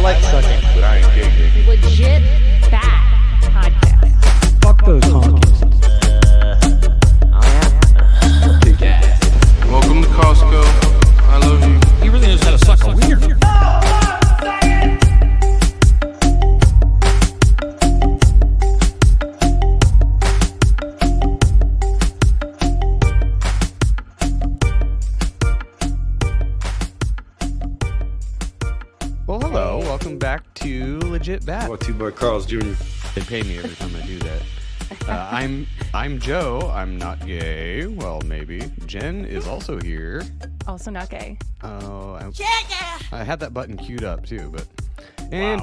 like sucking. But I ain't gay. Legit Bad Podcast. Fuck those honkies. Welcome to Costco. I love you. He really knows how to suck a wiener. Well, hello. Welcome back to Legit Bad. Brought to you by Carl's Jr. They pay me every time I do that. I'm Joe. I'm not gay. Well, maybe. Jen is also here. Also not gay. Oh, I had that button queued up too, but and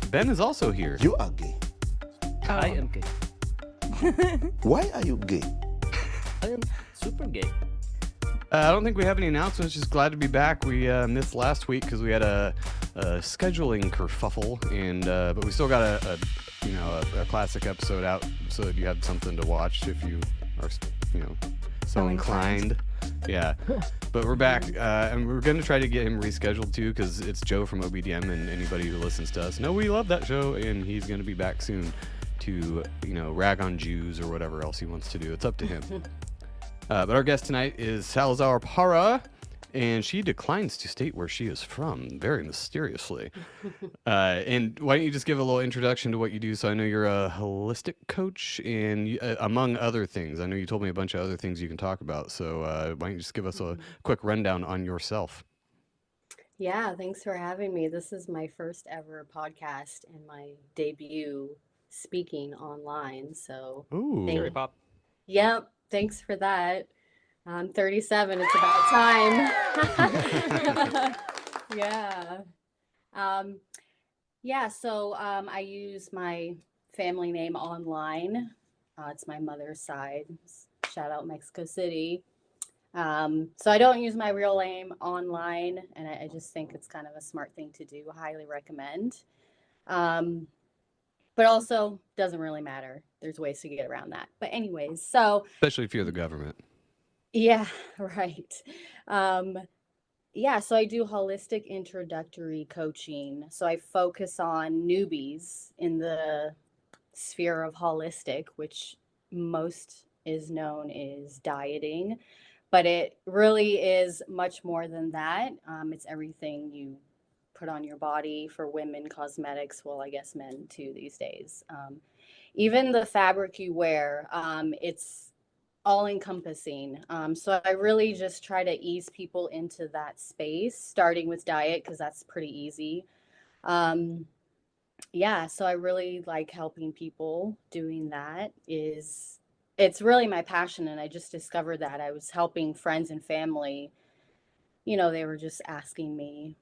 Ben is also here. You are gay. I am gay. Why are you gay? I am super gay. I don't think we have any announcements. Just glad to be back. We missed last week because we had a scheduling kerfuffle, and but we still got a classic episode out, so that you have something to watch if you are so inclined. Yeah, but we're back, and we're gonna try to get him rescheduled too, because it's Joe from OBDM, and anybody who listens to us know we love that show, and he's gonna be back soon to rag on Jews or whatever else he wants to do. It's up to him. But our guest tonight is Salazar Parra, and she declines to state where she is from, very mysteriously. And why don't you just give a little introduction to what you do? So I know you're a holistic coach, and among other things. I know you told me a bunch of other things you can talk about. So why don't you just give us a quick rundown on yourself? Yeah, thanks for having me. This is my first ever podcast and my debut speaking online. So, Ooh. Cherry pop. yep, thanks for that. I'm 37. It's about time. Yeah. So I use my family name online. It's my mother's side. Shout out Mexico City. So I don't use my real name online, and I just think it's kind of a smart thing to do. Highly recommend. But also doesn't really matter. There's ways to get around that. But anyways, so Especially if you're the government. yeah, right. So I do holistic introductory coaching. So I focus on newbies in the sphere of holistic, which most is known as dieting, but it really is much more than that. It's everything you put on your body. For women, cosmetics, well, I guess men too these days. Even the fabric you wear, it's all encompassing. So I really just try to ease people into that space, starting with diet, because that's pretty easy. So I really like helping people. Doing that it's really my passion, and I just discovered that. I was helping friends and family. They were just asking me,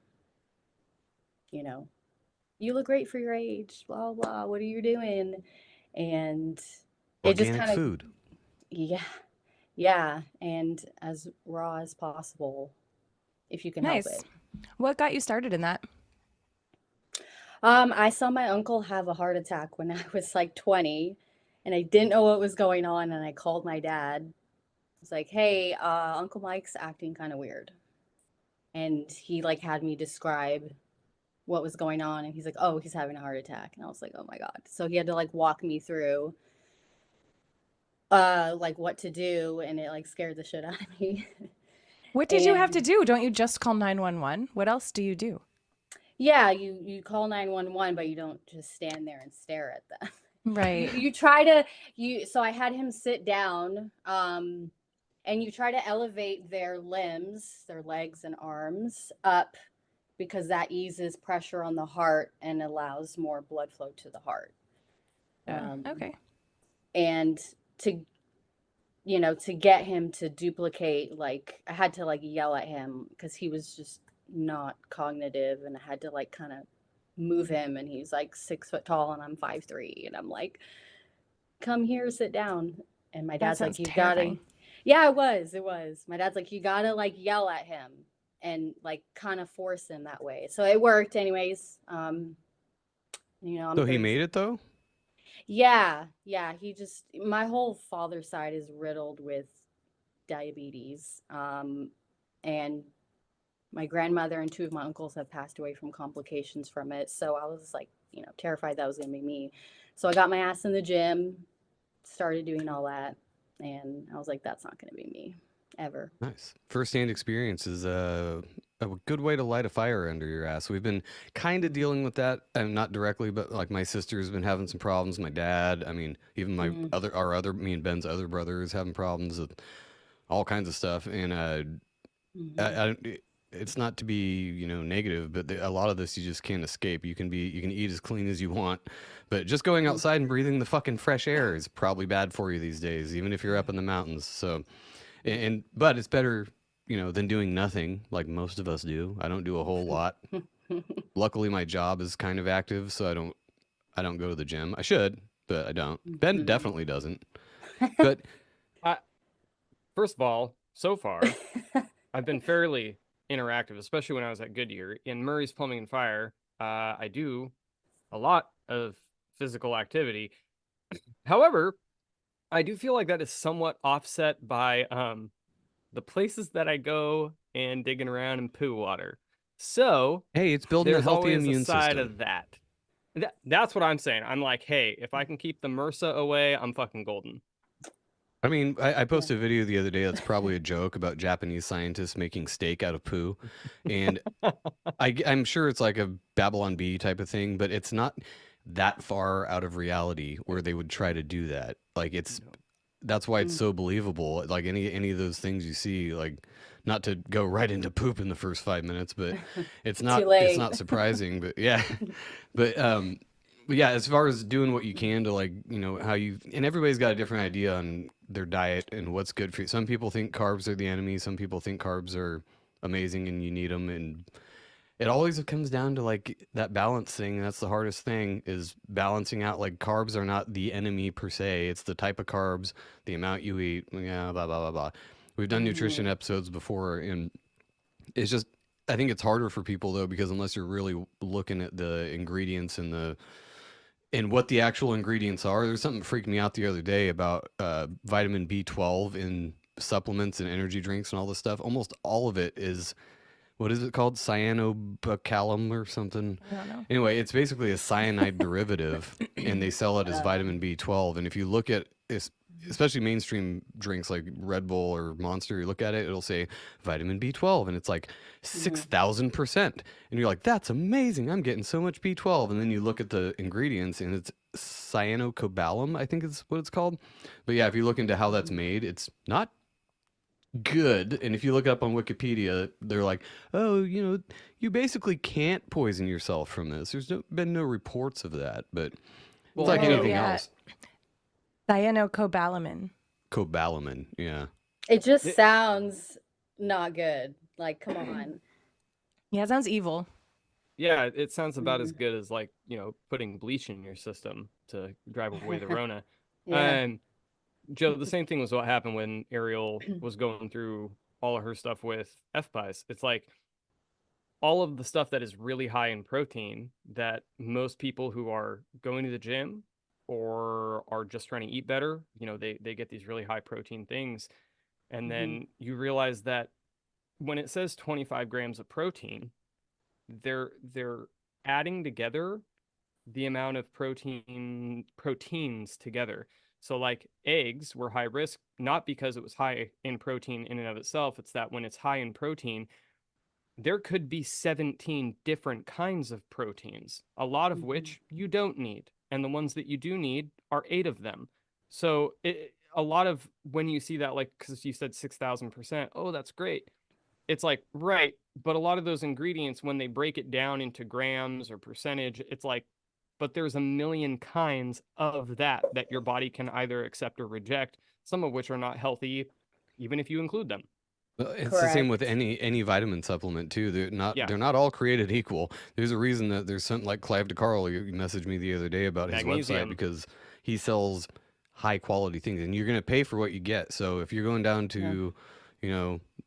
you look great for your age, blah blah, what are you doing? And it just Organic kind of food. yeah, and as raw as possible, if you can help Nice. it. What got you started in that? I saw my uncle have a heart attack when I was like 20, and I didn't know what was going on, and I called my dad. I was like, hey, Uncle Mike's acting kind of weird. And he had me describe what was going on, and he's like, oh, he's having a heart attack. And I was like, oh my God. So he had to walk me through what to do, and it scared the shit out of me. What did you have to do? Don't you just call 911? What else do you do? Yeah, you call 911, but you don't just stand there and stare at them. Right. You try to so I had him sit down, and you try to elevate their limbs, their legs and arms up, because that eases pressure on the heart and allows more blood flow to the heart. Okay. And to get him to duplicate, I had to yell at him because he was just not cognitive, and I had to kind of move him, and he's 6 foot tall and I'm 5'3", and I'm like, come here, sit down. And my dad's like, you gotta, yeah, it was. My dad's like, you gotta yell at him and kind of force him that way. So it worked anyways. I'm So he made it though? Yeah. My whole father's side is riddled with diabetes. And My grandmother and two of my uncles have passed away from complications from it. So I was like, terrified that was going to be me. So I got my ass in the gym, started doing all that. And I was like, that's not going to be me ever. Nice. First-hand experience is a good way to light a fire under your ass. We've been kind of dealing with that, and not directly, but like my sister's been having some problems. My dad, I mean, even me and Ben's other brother is having problems with all kinds of stuff. And it's not to be, negative, but a lot of this you just can't escape. You can eat as clean as you want, but just going outside and breathing the fucking fresh air is probably bad for you these days, even if you're up in the mountains. So, but it's better, than doing nothing like most of us do. I don't do a whole lot. Luckily, my job is kind of active, so I don't go to the gym. I should, but I don't. Ben definitely doesn't. But first of all, so far, I've been fairly interactive, especially when I was at Goodyear. In Murray's Plumbing and Fire, I do a lot of physical activity. However, I do feel like that is somewhat offset by the places that I go and digging around in poo water. So hey, it's building a there's healthy always immune a side system. of that. That's what I'm saying. I'm like, hey, if I can keep the MRSA away, I'm fucking golden. I mean, I posted a video the other day that's probably a joke about Japanese scientists making steak out of poo. And I'm sure it's like a Babylon Bee type of thing, but it's not that far out of reality where they would try to do that. Like that's why it's so believable. Like any of those things you see, like, not to go right into poop in the first 5 minutes, but it's not surprising, but yeah. But yeah, as far as doing what you can to, like, and everybody's got a different idea on their diet and what's good for you. Some people think carbs are the enemy. Some people think carbs are amazing and you need them. And it always comes down to like that balance thing. And that's the hardest thing, is balancing out. Like, carbs are not the enemy per se. It's the type of carbs, the amount you eat, blah, blah, blah, blah. We've done nutrition episodes before, and it's just, I think it's harder for people though, because unless you're really looking at the ingredients and what the actual ingredients are. There's something that freaked me out the other day about vitamin B12 in supplements and energy drinks and all this stuff. Almost all of it is, what is it called? Cyanobacillum or something? I don't know. Anyway, it's basically a cyanide derivative, and they sell it as vitamin B12. And if you look at especially mainstream drinks like Red Bull or Monster, you look at it, it'll say vitamin B12, and it's like 6,000%. And you're like, that's amazing. I'm getting so much B12. And then you look at the ingredients, and it's cyanocobalamin, I think is what it's called. But yeah, if you look into how that's made, it's not good. And if you look up on Wikipedia, they're like, oh, you basically can't poison yourself from this. There's been no reports of that, but it's like anything else. Cyanocobalamin. Cobalamin, yeah. It just sounds not good. Like, come on. Yeah, it sounds evil. Yeah, it sounds about as good as, like, putting bleach in your system to drive away the Rona. Yeah. Joe, the same thing was what happened when Ariel was going through all of her stuff with FPIES. It's like all of the stuff that is really high in protein that most people who are going to the gym or are just trying to eat better, they get these really high protein things. And then you realize that when it says 25 grams of protein, they're adding together the amount of proteins together. So like eggs were high risk, not because it was high in protein in and of itself. It's that when it's high in protein, there could be 17 different kinds of proteins, a lot of which you don't need. And the ones that you do need are 8 of them. So a lot of when you see that, like, because you said 6,000%, oh, that's great. It's like, right. But a lot of those ingredients, when they break it down into grams or percentage, it's like, but there's a million kinds of that your body can either accept or reject, some of which are not healthy, even if you include them. Well, it's the same with any vitamin supplement too. They're not all created equal. There's a reason that there's something like Clive DeCarlo. You messaged me the other day about his website because he sells high quality things, and you're going to pay for what you get. So if you're going down to,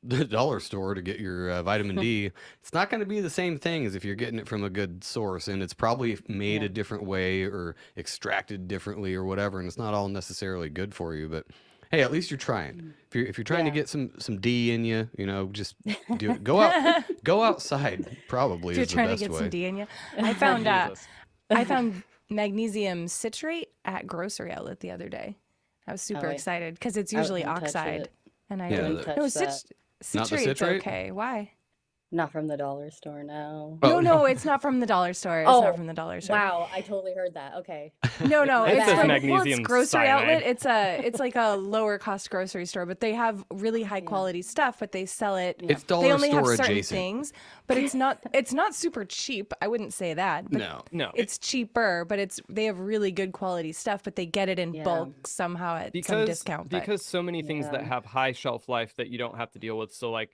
the dollar store to get your vitamin D, it's not going to be the same thing as if you're getting it from a good source, and it's probably made a different way or extracted differently or whatever, and it's not all necessarily good for you. But Hey, at least you're trying. If you're trying to Yeah. get some D in you, just do it. Go outside. Probably If you're is the trying to best get way. some D in you. I found Jesus. I found magnesium citrate at grocery outlet the other day. I was super wait. excited because it's I usually wouldn't touch oxide, it. and I Yeah, didn't. the- touch No, that. Not the citrate's citrate? okay. Why? Not from the dollar store, no. Oh, No, it's not from the dollar store. It's Oh, not from the dollar store. Wow, I totally heard that. Okay. No, It it's says from magnesium it's grocery cyanide. outlet. It's like a lower cost grocery store, but they have really high quality stuff, but they sell it. It's They dollar only have store certain adjacent. things, but it's not super cheap. I wouldn't say that. But No. No, it's cheaper, but they have really good quality stuff, but they get it in Yeah. bulk somehow at some because discount. But because so many things that Yeah. have high shelf life that you don't have to deal with. So like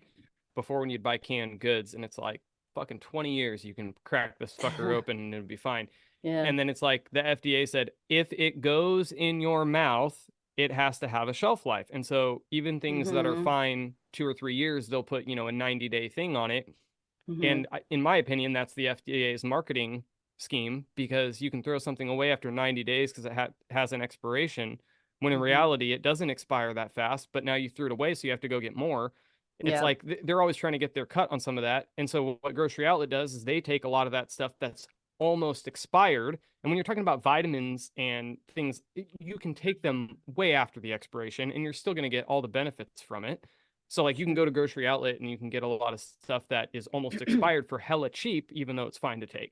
before, when you'd buy canned goods and it's like fucking 20 years, you can crack this fucker open and it'll be fine. Yeah. And then it's like the FDA said, if it goes in your mouth, it has to have a shelf life. And so even things that are Mhm. fine 2 or 3 years, they'll put, a 90-day thing on it. Mhm. And in my opinion, that's the FDA's marketing scheme, because you can throw something away after 90 days because it has an expiration, when in Mhm. reality, it doesn't expire that fast, but now you threw it away, so you have to go get more. It's Yeah. like they're always trying to get their cut on some of that. And so what Grocery Outlet does is they take a lot of that stuff that's almost expired. And when you're talking about vitamins and things, you can take them way after the expiration and you're still going to get all the benefits from it. So like you can go to Grocery Outlet and you can get a lot of stuff that is almost expired for hella cheap, even though it's fine to take.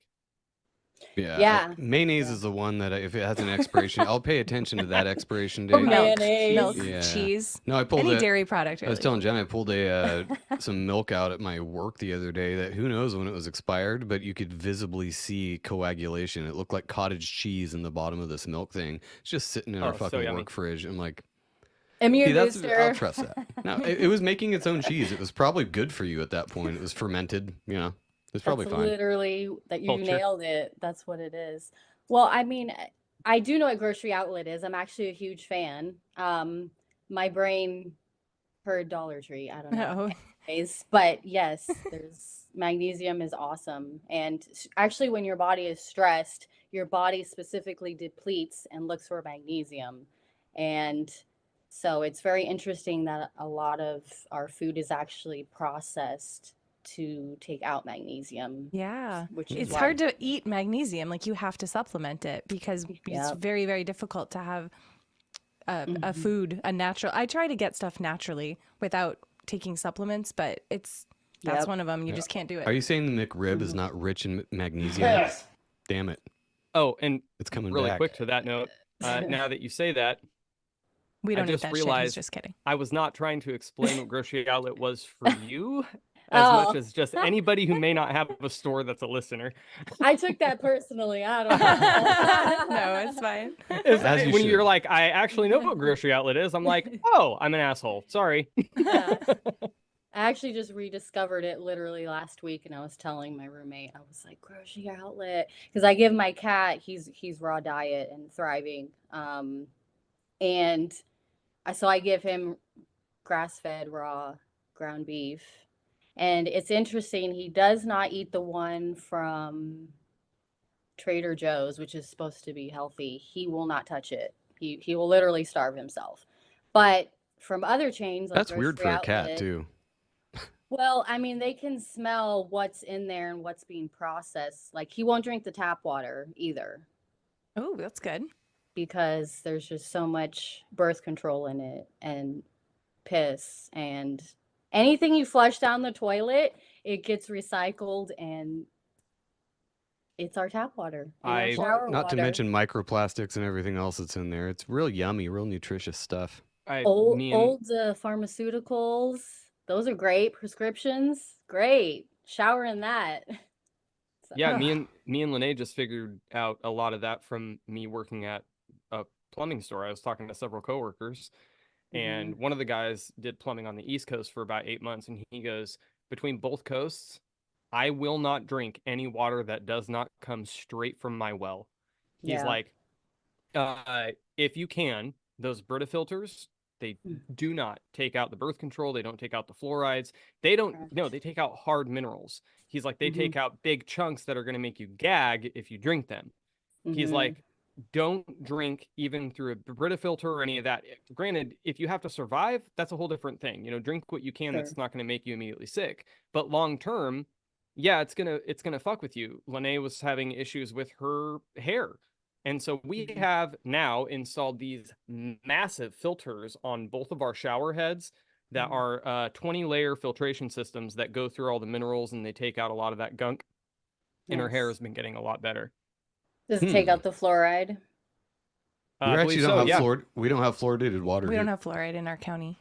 Yeah. Yeah. Mayonnaise is the one that if it has an expiration, I'll pay attention to that expiration Or date. milk, Yeah. cheese, No, I pulled any it. dairy product. I was Really. telling Jen I pulled some milk out at my work the other day that who knows when it was expired, but you could visibly see coagulation. It looked like cottage cheese in the bottom of this milk thing. It's just sitting in our Oh, so fucking yummy. work fridge. I'm like, Immune see, I'll booster. trust that. No, it was making its own cheese. It was probably good for you at that point. It was fermented, It's probably That's fine. literally that you Culture. nailed it. That's what it is. Well, I mean, I do know what Grocery Outlet is. I'm actually a huge fan. My brain heard Dollar Tree. I don't know. No. Anyways, but yes, there's magnesium is awesome. And actually, when your body is stressed, your body specifically depletes and looks for magnesium. And so it's very interesting that a lot of our food is actually processed to take out magnesium. Yeah. Which is It's why- hard to eat magnesium. Like you have to supplement it because it's Yep. very, very difficult to have a Mhm. food, a natural. I try to get stuff naturally without taking supplements, but that's Yep. one of them. You just can't do it. Are you saying the McRib is Mhm. not rich in magnesium? Damn it. Oh, and It's coming really back. quick to that note, now that you say that, We I don't eat just that shit. He's realized- just kidding. I was not trying to explain what Grocery Outlet was for you as Oh. much as just anybody who may not have a store that's a listener. I took that personally. I don't know. No, it's fine. As you When should. you're like, I actually know what Grocery Outlet is, I'm like, oh, I'm an asshole. Sorry. Yeah. I actually just rediscovered it literally last week, and I was telling my roommate, I was like, Grocery Outlet, because I give my cat, he's raw diet and thriving, and I give him grass-fed raw ground beef, and it's interesting. He does not eat the one from Trader Joe's, which is supposed to be healthy. He will not touch it. He will literally starve himself. But from other chains, like That's weird for Grocery a cat, Outlet- too. Well, I mean, they can smell what's in there and what's being processed. Like he won't drink the tap water either Oh, that's good. because there's just so much birth control in it and piss and anything you flush down the toilet, it gets recycled and it's our tap water. and our I- shower Not to water. mention microplastics and everything else that's in there. It's real yummy, real nutritious stuff. old me and pharmaceuticals. Those are great. Prescriptions, great. Shower in that. So- yeah, me and Lene just figured out a lot of that from me working at a plumbing store. I was talking to several coworkers, and one of the guys did plumbing on the East Coast for about 8 months, and he goes, between both coasts, I will not drink any water that does not come straight from my well. He's Yeah. like, if you can, those Brita filters, they do not take out the birth control. They don't take out the fluorides. They don't, no, they take out hard minerals. He's like, they Mhm. take out big chunks that are going to make you gag if you drink them. He's Mhm. like, don't drink even through a Brita filter or any of that. Granted, if you have to survive, that's a whole different thing. Drink what you can. Sure. That's not going to make you immediately sick. But long term, yeah, it's gonna fuck with you. Lene was having issues with her hair. And so we have now installed these massive filters on both of our shower heads that are 20-layer filtration systems that go through all the minerals and they take out a lot of that gunk. And her hair Nice. has been getting a lot better. Does it take out the fluoride? We I actually believe don't so, have yeah. we don't have fluoridated water We here, don't have fluoride in our county.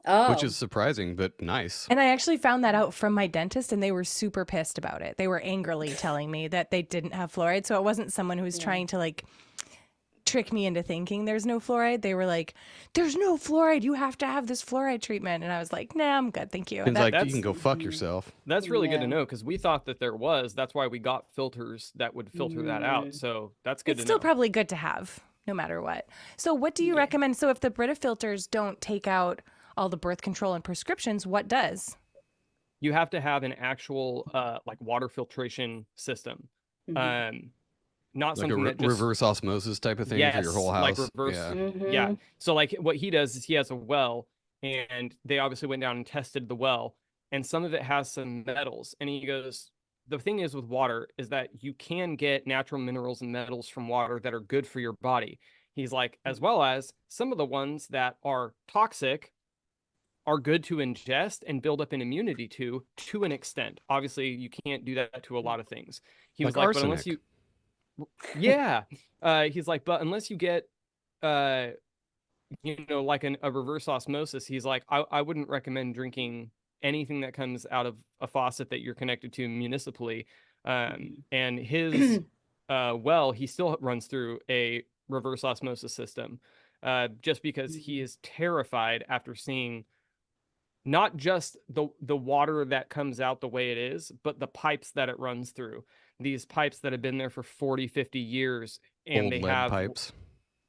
Oh, which is surprising but nice. And I actually found that out from my dentist, and they were super pissed about it. They were angrily telling me that they didn't have fluoride. So it wasn't someone who was trying to like trick me into thinking there's no fluoride. They were like, there's no fluoride. You have to have this fluoride treatment. And I was like, nah, I'm good. Thank you. It's like, you that's- can go fuck yourself. That's really good to Yeah. know because we thought that there was. That's why we got filters that would filter that out. So that's good It's to still know. probably good to have no matter what. So what do you recommend? So if the Brita filters don't take out all the birth control and prescriptions, what does? You have to have an actual like water filtration system. Not Like a something that just reverse osmosis type of thing for your whole like house. reverse. Yeah. Yeah. So like what he does is he has a well, and they obviously went down and tested the well, and some of it has some metals. And he goes, the thing is with water is that you can get natural minerals and metals from water that are good for your body. He's like, as well as some of the ones that are toxic are good to ingest and build up an immunity to an extent. Obviously, you can't do that to a lot of things. He was Like like, but unless arsenic. you, yeah, he's like, but unless you get, like a reverse osmosis, he's like, I wouldn't recommend drinking anything that comes out of a faucet that you're connected to municipally. And his, well, he still runs through a reverse osmosis system, just because he is terrified after seeing not just the water that comes out the way it is, but the pipes that it runs through. These pipes that have been there for 40, 50 years. And Old they lead have pipes.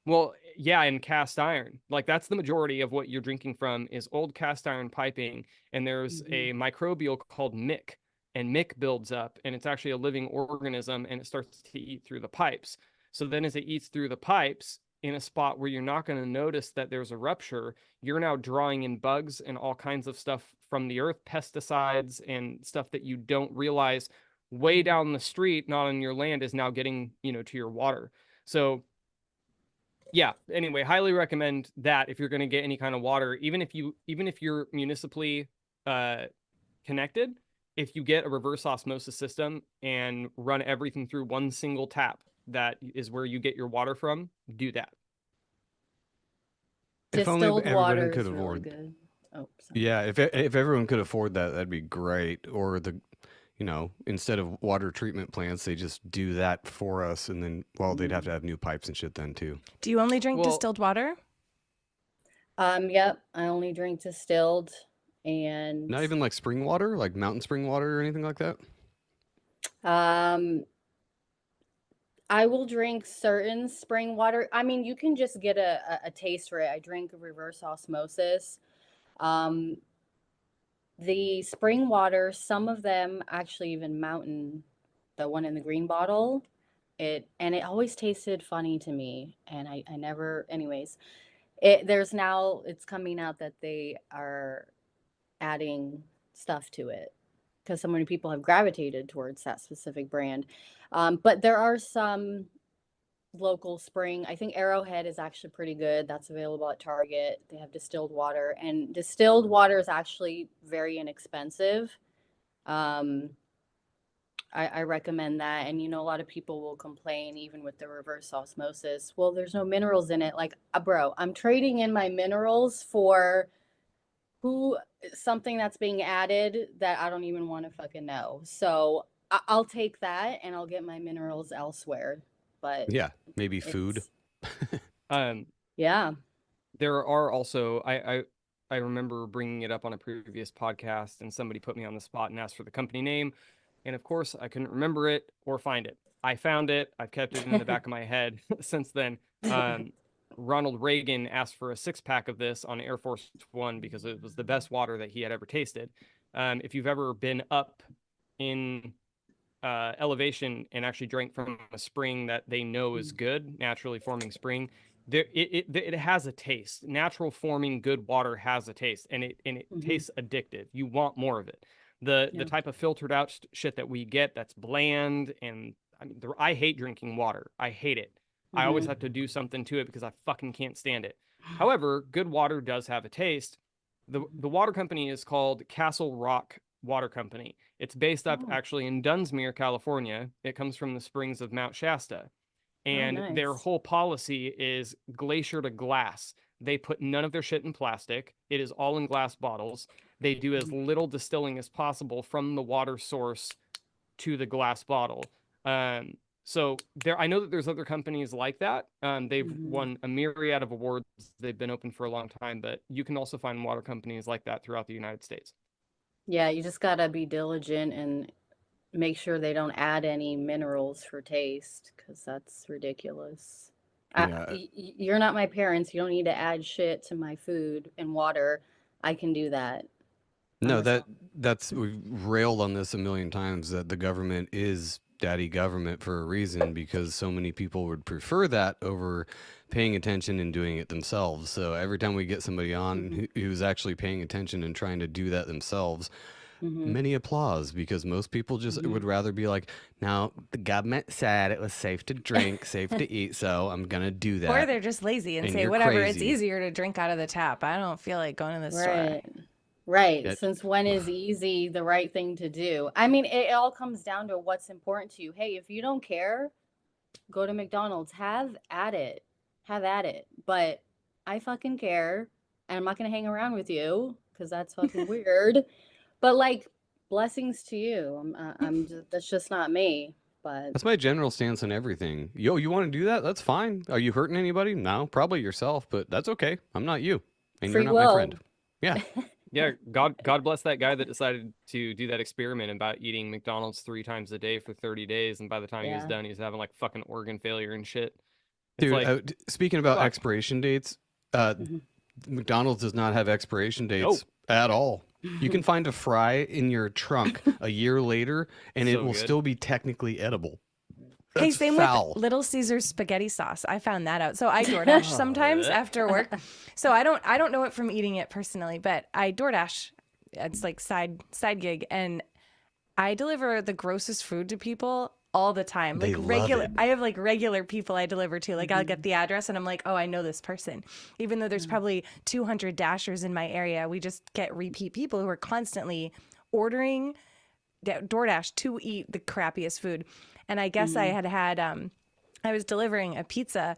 Well, yeah, and cast iron. Like that's the majority of what you're drinking from is old cast iron piping. And there's a microbial called mick, and mick builds up, and it's actually a living organism, and it starts to eat through the pipes. So then as it eats through the pipes in a spot where you're not going to notice that there's a rupture, you're now drawing in bugs and all kinds of stuff from the earth, pesticides and stuff that you don't realize way down the street, not on your land, is now getting, to your water. So yeah, anyway, highly recommend that if you're going to get any kind of water, even if you're municipally connected, if you get a reverse osmosis system and run everything through one single tap, that is where you get your water from, do that. If only distilled everyone water could is really afford- good. Oh, sorry. Yeah, if everyone could afford that, that'd be great. Or instead of water treatment plants, they just do that for us, and then they'd have to have new pipes and shit then too. Do you only drink Well- distilled water? Yep, I only drink distilled and Not even like spring water, like mountain spring water or anything like that. I will drink certain spring water. I mean, you can just get a taste for it. I drink reverse osmosis. The spring water, some of them actually even mountain, the one in the green bottle, it always tasted funny to me, and I never, anyways. It's coming out that they are adding stuff to it because so many people have gravitated towards that specific brand. But there are some local spring. I think Arrowhead is actually pretty good. That's available at Target. They have distilled water, and distilled water is actually very inexpensive. I recommend that. And a lot of people will complain even with the reverse osmosis. Well, there's no minerals in it. Like, bro, I'm trading in my minerals for something that's being added that I don't even want to fucking know. So I'll take that and I'll get my minerals elsewhere. But Yeah, maybe food. Yeah. There are also, I remember bringing it up on a previous podcast, and somebody put me on the spot and asked for the company name. And of course, I couldn't remember it or find it. I found it. I've kept it in the back of my head since then. Ronald Reagan asked for a 6-pack of this on Air Force One because it was the best water that he had ever tasted. If you've ever been up in elevation and actually drank from a spring that they know is good, naturally forming spring, it has a taste. Natural forming good water has a taste, and it tastes addictive. You want more of it. The type of filtered out shit that we get that's bland, and I mean, I hate drinking water. I hate it. I always have to do something to it because I fucking can't stand it. However, good water does have a taste. The water company is called Castle Rock Water Company. It's based up actually in Dunsmuir, California. It comes from the springs of Mount Shasta. And their whole policy is glacier to glass. They put none of their shit in plastic. It is all in glass bottles. They do as little distilling as possible from the water source to the glass bottle. So I know that there's other companies like that. They've won a myriad of awards. They've been open for a long time, but you can also find water companies like that throughout the United States. Yeah, you just gotta be diligent and make sure they don't add any minerals for taste, because that's ridiculous. Yeah. You're not my parents. You don't need to add shit to my food and water. I can do that. No, that's we've railed on this a million times, that the government is daddy government for a reason, because so many people would prefer that over paying attention and doing it themselves. So every time we get somebody on who's actually paying attention and trying to do that themselves, many applause, because most people just would rather be like, no, the government said it was safe to drink, safe to eat, so I'm gonna do that. Or they're just lazy and say, you're whatever, it's crazy. easier to drink out of the tap. I don't feel like going to the store. Right. Yeah. Since when is easy the right thing to do? I mean, it all comes down to what's important to you. Hey, if you don't care, go to McDonald's. Have at it. Have at it. But I fucking care, and I'm not going to hang around with you because that's fucking weird. But like, blessings to you. I'm just, that's just not me. But That's my general stance on everything. Yo, you want to do that? That's fine. Are you hurting anybody? No, probably yourself, but that's okay. I'm not you, and Free you're not my will. friend. Yeah. Yeah, God bless that guy that decided to do that experiment about eating McDonald's 3 times a day for 30 days, and by the time he was done, he was having like fucking organ failure and shit. It's Dude, like, speaking about fuck. expiration dates, McDonald's does not have expiration dates at all. You can find a fry in your trunk a year later, and it So will good. still be technically edible. Hey, That's same foul. with Little Caesars spaghetti sauce. I found that out. So I DoorDash sometimes after work. So I don't know it from eating it personally, but I DoorDash. It's like side gig, and I deliver the grossest food to people all the time. They Like love regular, it. I have like regular people I deliver to. Like I'll get the address, and I'm like, oh, I know this person, even though there's probably 200 Dashers in my area. We just get repeat people who are constantly ordering DoorDash to eat the crappiest food. And I guess I had I was delivering a pizza,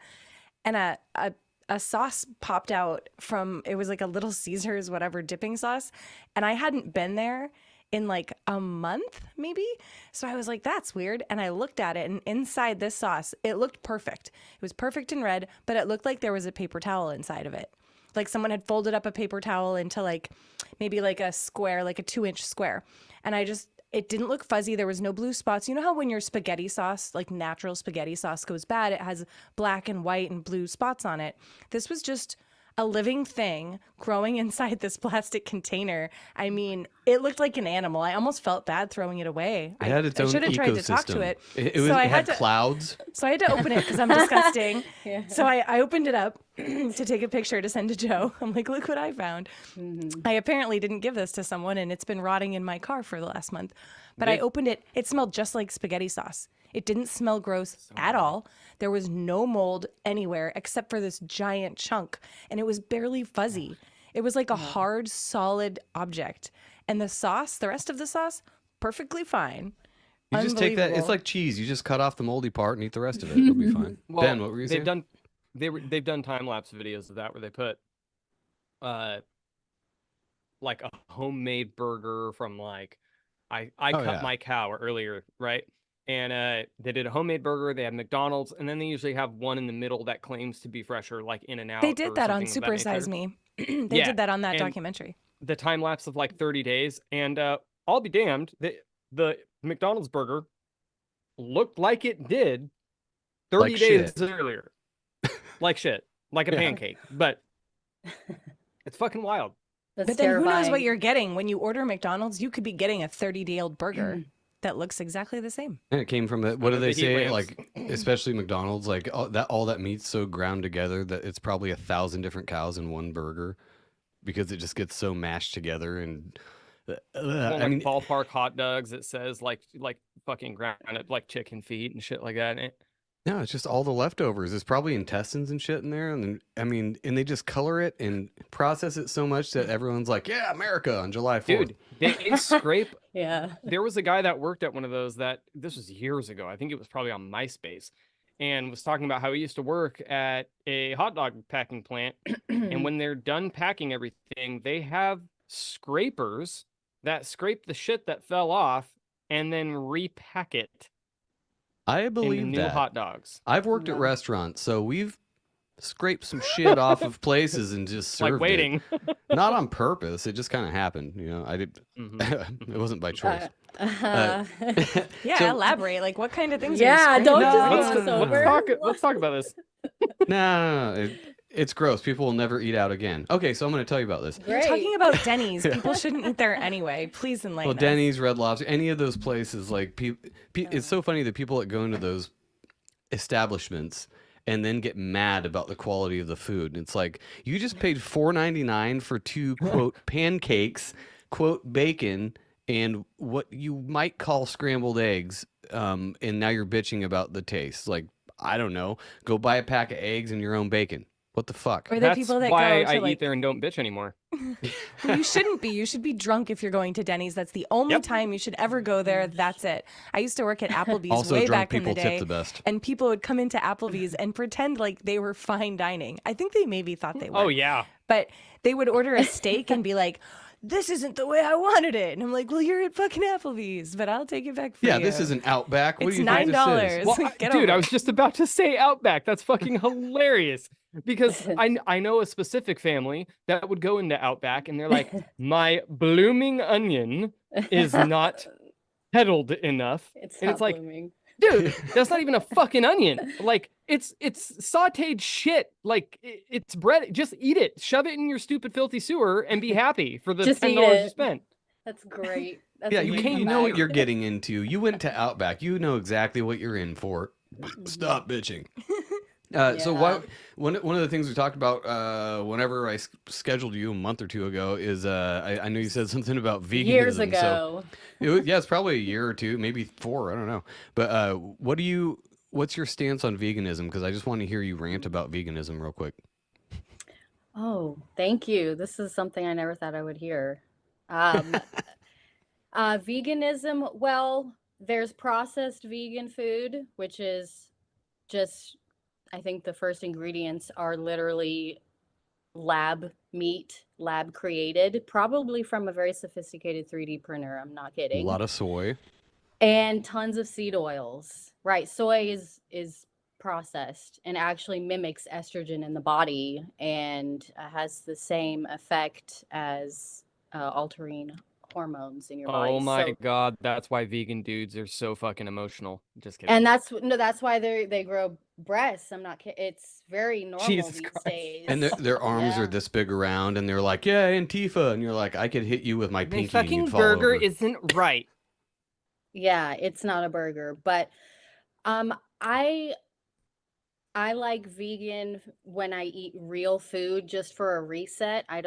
and a sauce popped out from, it was like a Little Caesars whatever dipping sauce, and I hadn't been there in like a month maybe. So I was like, that's weird. And I looked at it, and inside this sauce, it looked perfect. It was perfect in red, but it looked like there was a paper towel inside of it. Like someone had folded up a paper towel into like maybe like a square, like a 2-inch square. And it didn't look fuzzy. There was no blue spots. You know how when your spaghetti sauce, like natural spaghetti sauce, goes bad, it has black and white and blue spots on it. This was just a living thing growing inside this plastic container. I mean, it looked like an animal. I almost felt bad throwing it away. It had its own should have ecosystem. tried to talk to it. It So I had had to- clouds. So I had to open it because I'm disgusting. So I opened it up to take a picture to send to Joe. I'm like, look what I found. I apparently didn't give this to someone, and it's been rotting in my car for the last month. But I opened it. It smelled just like spaghetti sauce. It didn't smell gross at all. There was no mold anywhere except for this giant chunk, and it was barely fuzzy. It was like a hard, solid object. And the sauce, the rest of the sauce, perfectly fine. You just take that. It's Unbelievable. like cheese. You just cut off the moldy part and eat the rest of it. It'll be fine. Well, Ben, what were you saying? They've done time lapse videos of that where they put like a homemade burger from like I cut yeah. my cow earlier, right? And they did a homemade burger. They have McDonald's, and then they usually have one in the middle that claims to be fresher, like In-N-Out. They did or that on something of that Super Size nature. Me. They Yeah, did that on that and- documentary. The time lapse of like 30 days, and I'll be damned, the McDonald's burger looked like it did 30 Like days shit. earlier. Like shit. Like a Yeah. pancake. But it's fucking wild. that's But then who knows what terrifying. you're getting when you order McDonald's? You could be getting a 30-day-old burger. that looks exactly the same. And it came from what do the they heat say? lamps. Like, especially McDonald's, like all that meat's so ground together that it's probably 1,000 different cows in one burger because it just gets so mashed together. And Well, I like mean, ballpark hot dogs, it says like fucking ground like chicken feet and shit like that. no, it's just all the leftovers. There's probably intestines and shit in there, and then I mean, and they just color it and process it so much that everyone's like, "Yeah, America" on July 4th. Dude, they scrape. Yeah. There was a guy that worked at one of those that this was years ago. I think it was probably on MySpace, and was talking about how he used to work at a hot dog packing plant. And when they're done packing everything, they have scrapers that scrape the shit that fell off and then repack it I into believe new that. hot dogs. I've worked at Wow. restaurants, so we've scraped some shit off of places and just served Like waiting. it. Not on purpose. It just kind of happened. You know, I did. Mhm. It wasn't by choice. Yeah, So- elaborate. Like, what kind of things? Yeah, are you don't scraping? just let's, gloss let's over. talk. Let's talk about this. No. It's gross. People will never eat out again. Okay, so I'm going to tell you about this. You're talking about Denny's. People shouldn't eat there anyway. Please enlighten Well, us. Denny's, Red Lobster, any of those places, like it's so funny that people that go into those establishments and then get mad about the quality of the food. And it's like you just paid $4.99 for two quote pancakes, quote bacon, and what you might call scrambled eggs. And now you're bitching about the taste. Like, I don't know. Go buy a pack of eggs and your own bacon. What the fuck? Or the That's people that why go I to like eat there and don't bitch anymore. Well, you shouldn't be. You should be drunk if you're going to Denny's. That's the only Yep. time you should ever go there. That's it. I used to work at Applebee's Also, way drunk back in the people day. tip the best. And people would come into Applebee's and pretend like they were fine dining. I think they maybe thought they were. Oh yeah. But they would order a steak and be like, this isn't the way I wanted it. And I'm like, well, you're at fucking Applebee's, but I'll take it back for you. Yeah, this isn't Outback. What It's do you think this is? $9. Well, Get dude, over I it. was just about to say Outback. That's fucking hilarious. Because I know a specific family that would go into Outback and they're like, my blooming onion is not peddled enough. It's And not it's like, blooming. dude, that's not even a fucking onion. Like it's sauteed shit. Like it's bread. Just eat it. Shove it in your stupid filthy sewer and be happy for the Just eat $10 you it. spent. That's great. That's Yeah, a you, great you know what comeback. you're getting into. You went to Outback. You know exactly what you're in for. Stop bitching. So Yeah. one of the things we talked about whenever I scheduled you a month or two ago is I know you said something about veganism. Years So ago. yeah, it's probably a year or two, maybe 4. I don't know. But what's your stance on veganism? Because I just want to hear you rant about veganism real quick. Oh, thank you. This is something I never thought I would hear. Veganism, well, there's processed vegan food, which is just, I think the first ingredients are literally lab meat, lab created, probably from a very sophisticated 3D printer. I'm not A kidding. lot of soy. And tons of seed oils. Right. Soy is processed and actually mimics estrogen in the body and has the same effect as altering hormones in your body. Oh my So, god, that's why vegan dudes are so fucking emotional. Just kidding. and that's why they grow breasts. I'm not kidding. It's very normal Jesus these Christ. days. And their arms Yeah. are this big around, and they're like, "Yeah, Antifa," and you're like, "I could hit you with my the pinky and fucking you'd fall burger over." isn't right. Yeah, it's not a burger, but I like vegan when I eat real food just for a reset. I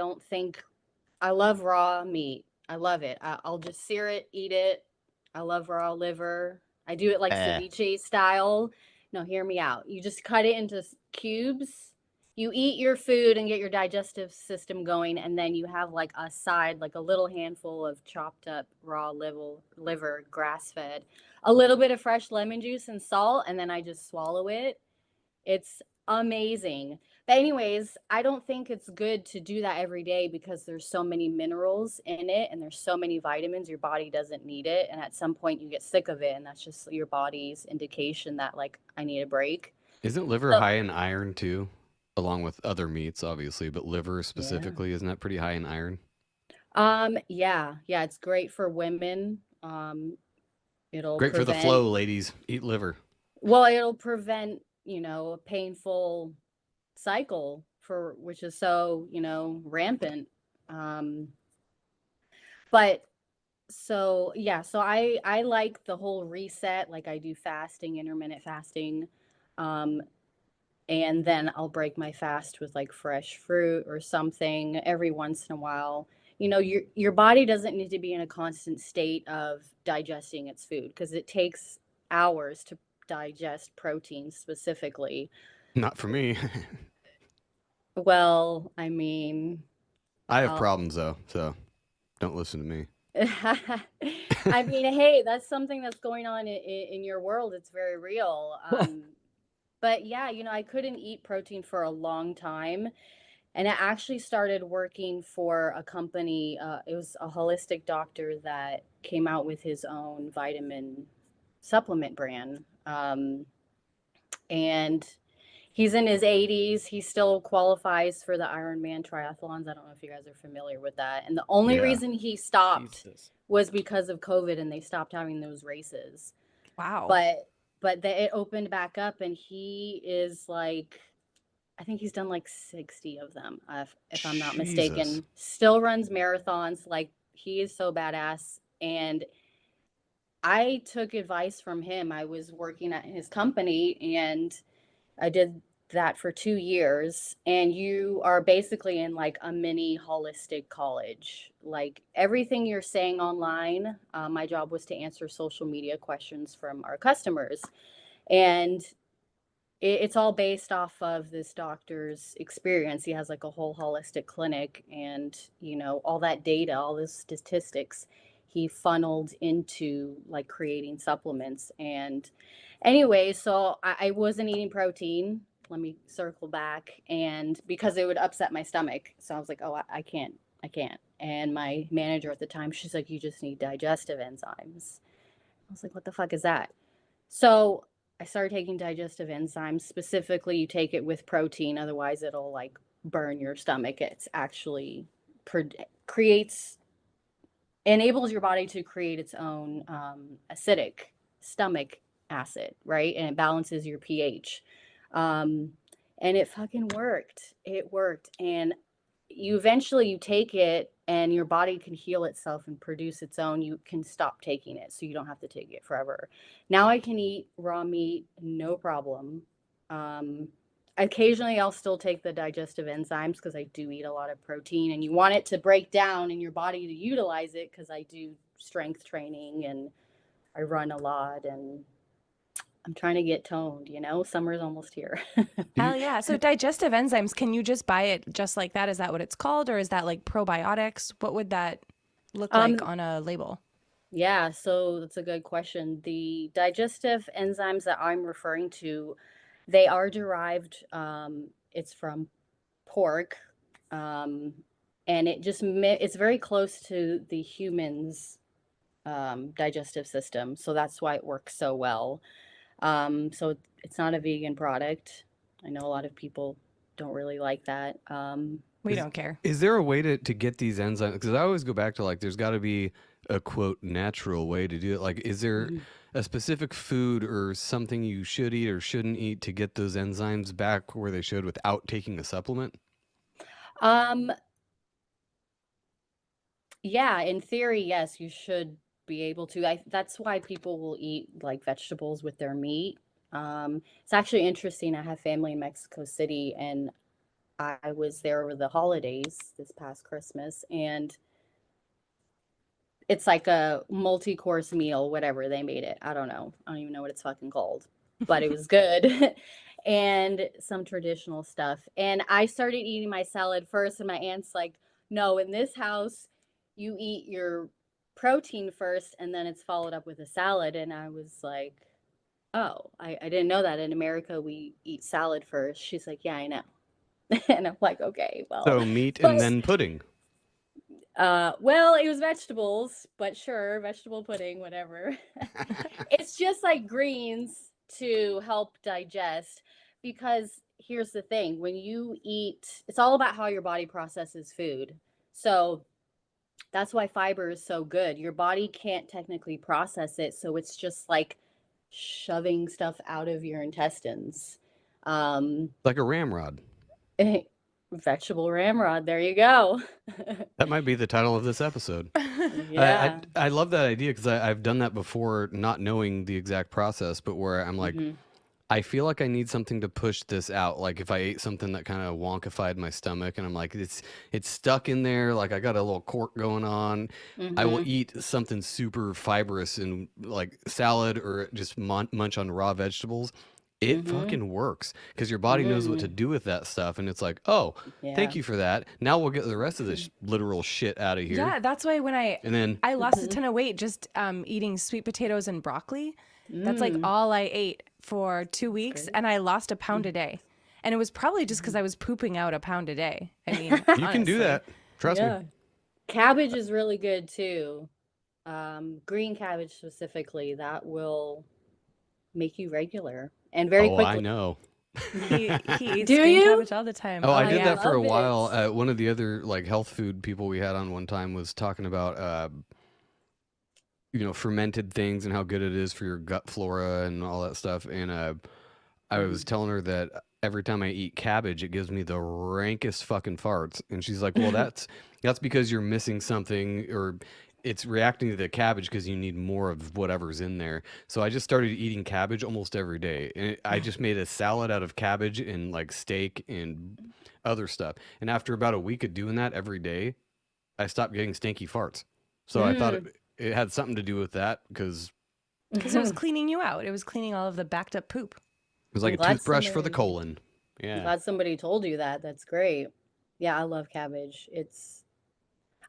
love raw meat. I love it. I'll just sear it, eat it. I love raw liver. I do it like ceviche style. No, hear me out. You just cut it into cubes. You eat your food and get your digestive system going, and then you have like a side, like a little handful of chopped up raw liver, grass fed, a little bit of fresh lemon juice and salt, and then I just swallow it. It's amazing. But anyways, I don't think it's good to do that every day because there's so many minerals in it and there's so many vitamins, your body doesn't need it. And at some point you get sick of it, and that's just your body's indication that like I need a break. Isn't liver So- high in iron too, along with other meats, obviously, but liver specifically, isn't that pretty high in iron? Yeah, it's great for women. It'll Great for the prevent, flow, ladies. Eat liver. well, it'll prevent, a painful cycle which is so, rampant. But So yeah, so I like the whole reset. Like I do fasting, intermittent fasting, um, and then I'll break my fast with like fresh fruit or something every once in a while. You know, your body doesn't need to be in a constant state of digesting its food because it takes hours to digest protein specifically. Not for me. Well, I mean, I have I'll problems though, so don't listen to me. I mean, hey, that's something that's going on in your world. It's very real. But yeah, you know, I couldn't eat protein for a long time. And I actually started working for a company. It was a holistic doctor that came out with his own vitamin supplement brand. And he's in his 80s. He still qualifies for the Ironman triathlons. I don't know if you guys are familiar with that. And the only Yeah. reason he stopped Jesus. was because of COVID and they stopped having those races. Wow. But it opened back up and he is like, I think he's done like 60 of them, if I'm not Jesus. mistaken. Still runs marathons. Like he is so badass. And I took advice from him. I was working at his company and I did that for 2 years. And you are basically in like a mini holistic college. Like everything you're saying online, my job was to answer social media questions from our customers. And it's all based off of this doctor's experience. He has like a whole holistic clinic, and you know, all that data, all the statistics he funneled into like creating supplements. And anyway, so I wasn't eating protein. Let me circle back. And because it would upset my stomach, so I was like, oh, I can't. And my manager at the time, she's like, you just need digestive enzymes. I was like, what the fuck is that? So I started taking digestive enzymes. Specifically, you take it with protein, otherwise it'll like burn your stomach. It's actually creates enables your body to create its own acidic stomach acid, right? And it balances your pH. Um, and it fucking worked. It worked. And you take it and your body can heal itself and produce its own. You can stop taking it so you don't have to take it forever. Now I can eat raw meat, no problem. um, Occasionally I'll still take the digestive enzymes because I do eat a lot of protein and you want it to break down in your body to utilize it, because I do strength training and I run a lot and I'm trying to get toned, you know, summer's almost here. Hell yeah. So digestive enzymes, can you just buy it just like that? Is that what it's called? Or is that like probiotics? What would that look like um on a label? Yeah, so that's a good question. The digestive enzymes that I'm referring to, they are derived, it's from pork, um, and it's very close to the human's digestive system, so that's why it works so well. So it's not a vegan product. I know a lot of people don't really like that. We don't care. Is there a way to get these enzymes? Because I always go back to like, there's got to be a quote natural way to do it. Like, is there a specific food or something you should eat or shouldn't eat to get those enzymes back where they should without taking a supplement? um, Yeah, in theory, yes, you should be able to. That's why people will eat like vegetables with their meat. It's actually interesting. I have family in Mexico City, and I was there over the holidays this past Christmas, and it's like a multi-course meal, whatever they made it. I don't know. I don't even know what it's fucking called, but it was good. And some traditional stuff. And I started eating my salad first, and my aunt's like, no, in this house, you eat your protein first, and then it's followed up with a salad. And I was like, oh, I didn't know that in America we eat salad first. She's like, yeah, I know. And I'm like, okay, well, So meat but and then pudding. well, it was vegetables, but sure, vegetable pudding, whatever. It's just like greens to help digest, because here's the thing, when you eat, it's all about how your body processes food. So that's why fiber is so good. Your body can't technically process it, so it's just like shoving stuff out of your intestines. Um Like a ramrod. Vegetable ramrod. There you go. That might be the title of this episode. Yeah. I love that idea because I've done that before, not knowing the exact process, but where I'm like, I feel like I need something to push this out. Like if I ate something that kind of wonkified my stomach, and I'm like, it's stuck in there. Like I got a little cork going on. I will eat something super fibrous and like salad or just munch on raw vegetables. It fucking works because your body knows what to do with that stuff, and it's like, oh, thank Yeah. you for that. Now we'll get the rest of this literal shit out of here. Yeah, that's why when And then I lost a ton of weight just eating sweet potatoes and broccoli. That's like all I ate for 2 weeks, and I lost a pound a day. And it was probably just because I was pooping out a pound a day. I mean, you can do honestly. that. Trust Yeah. me. Cabbage is really good too. Green cabbage specifically, that will make you regular and very Oh, quickly. I know. He eats Do green you? cabbage all the time. Oh, I did yeah. that for a Love while. it. One of the other like health food people we had on one time was talking about fermented things and how good it is for your gut flora and all that stuff. And I was telling her that every time I eat cabbage, it gives me the rankest fucking farts. And she's like, "Well, that's because you're missing something, or it's reacting to the cabbage because you need more of whatever's in there." So I just started eating cabbage almost every day, and I just made a salad out of cabbage and like steak and other stuff. And after about a week of doing that every day, I stopped getting stinky farts. So I thought it had something to do with that because Because it was cleaning you out. It was cleaning all of the backed up poop. it was like I'm a glad toothbrush for the somebody- colon. I'm Yeah. glad somebody told you that. That's great. Yeah, I love cabbage.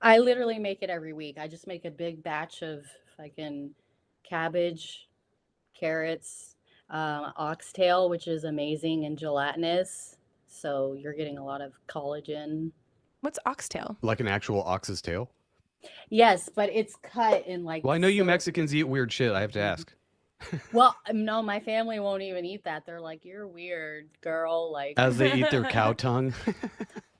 I literally make it every week. I just make a big batch of fucking cabbage, carrots, oxtail, which is amazing and gelatinous. So you're getting a lot of collagen. What's oxtail? Like an actual ox's tail. Yes, but it's cut in like. Well, I know you so- Mexicans eat weird shit. I have to ask. Well, no, my family won't even eat that. They're like, "You're weird, girl." Like, As they eat their cow tongue.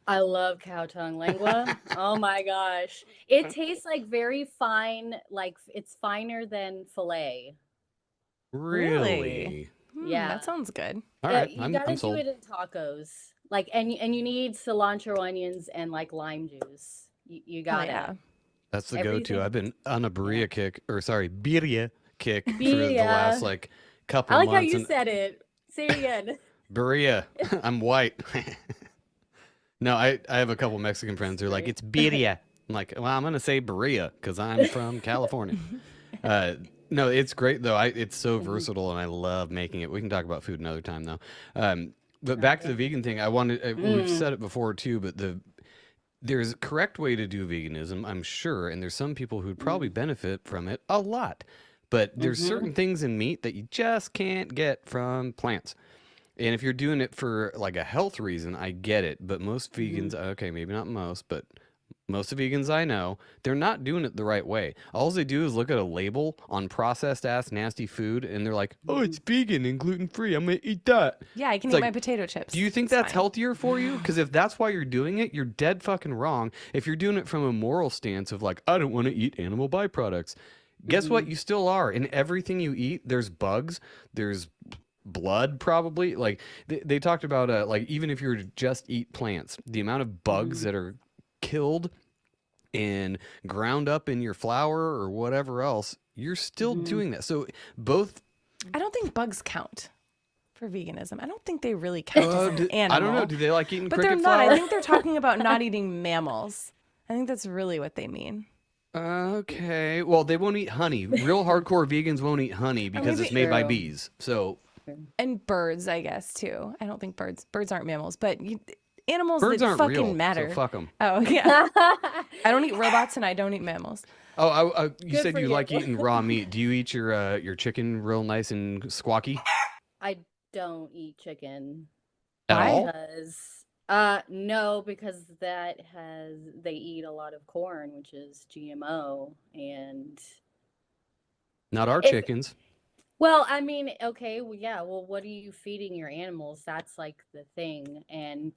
I love cow tongue lengua. Oh my gosh. It tastes like very fine, like it's finer than filet. Really? Yeah. That sounds good. All right. You I'm gotta do sold. it in tacos. Like, and you need cilantro, onions, and like lime juice. You Oh, got yeah. it. That's the everything- go-to. I've been on a birria kick, or sorry, birria kick for the Birria. last like couple I like how months. you and- said it. Say it again. Birria. I'm white. No, I have a couple Mexican friends who are like, it's birria. I'm like, well, I'm going to say birria because I'm from California. No, it's great, though. It's so versatile, and I love making it. We can talk about food another time, though. But back to the vegan thing, I wanted, we've said it before, too, but there's a correct way to do veganism, I'm sure, and there's some people who'd probably benefit from it a lot. But there's certain things in meat that you just can't get from plants. And if you're doing it for like a health reason, I get it. But most vegans, okay, maybe not most, but most of vegans I know, they're not doing it the right way. All they do is look at a label on processed ass nasty food and they're like, oh, it's vegan and gluten free. I'm going to eat that. Yeah, I can It's eat like, my potato chips. Do you think It's that's fine. healthier for you? Because if that's why you're doing it, you're dead fucking wrong. If you're doing it from a moral stance of like, I don't want to eat animal byproducts, guess what? You still are. In everything you eat, there's bugs, there's blood probably. Like they talked about like even if you were to just eat plants, the amount of bugs that are killed and ground up in your flour or whatever else, you're still doing that. So both I don't think bugs count for veganism. I don't think they really count as an animal. I don't know, do they like eating But they're cricket not. flour? I think they're talking about not eating mammals. I think that's really what they mean. Okay. Well, they won't eat honey. Real hardcore vegans won't eat honey because it's made by True. bees. So And birds, I guess, too. I don't think birds aren't mammals, but animals birds that aren't fucking real. matter. So fuck them. Oh, yeah. I don't eat robots and I don't eat mammals. Oh, you Good said for you you. like eating raw meat. Do you eat your chicken real nice and squawky I don't eat chicken at Why? all? because no, because they eat a lot of corn, which is GMO, and Not our If- chickens. well, I mean, okay, well, yeah, well, what are you feeding your animals? That's like the thing, and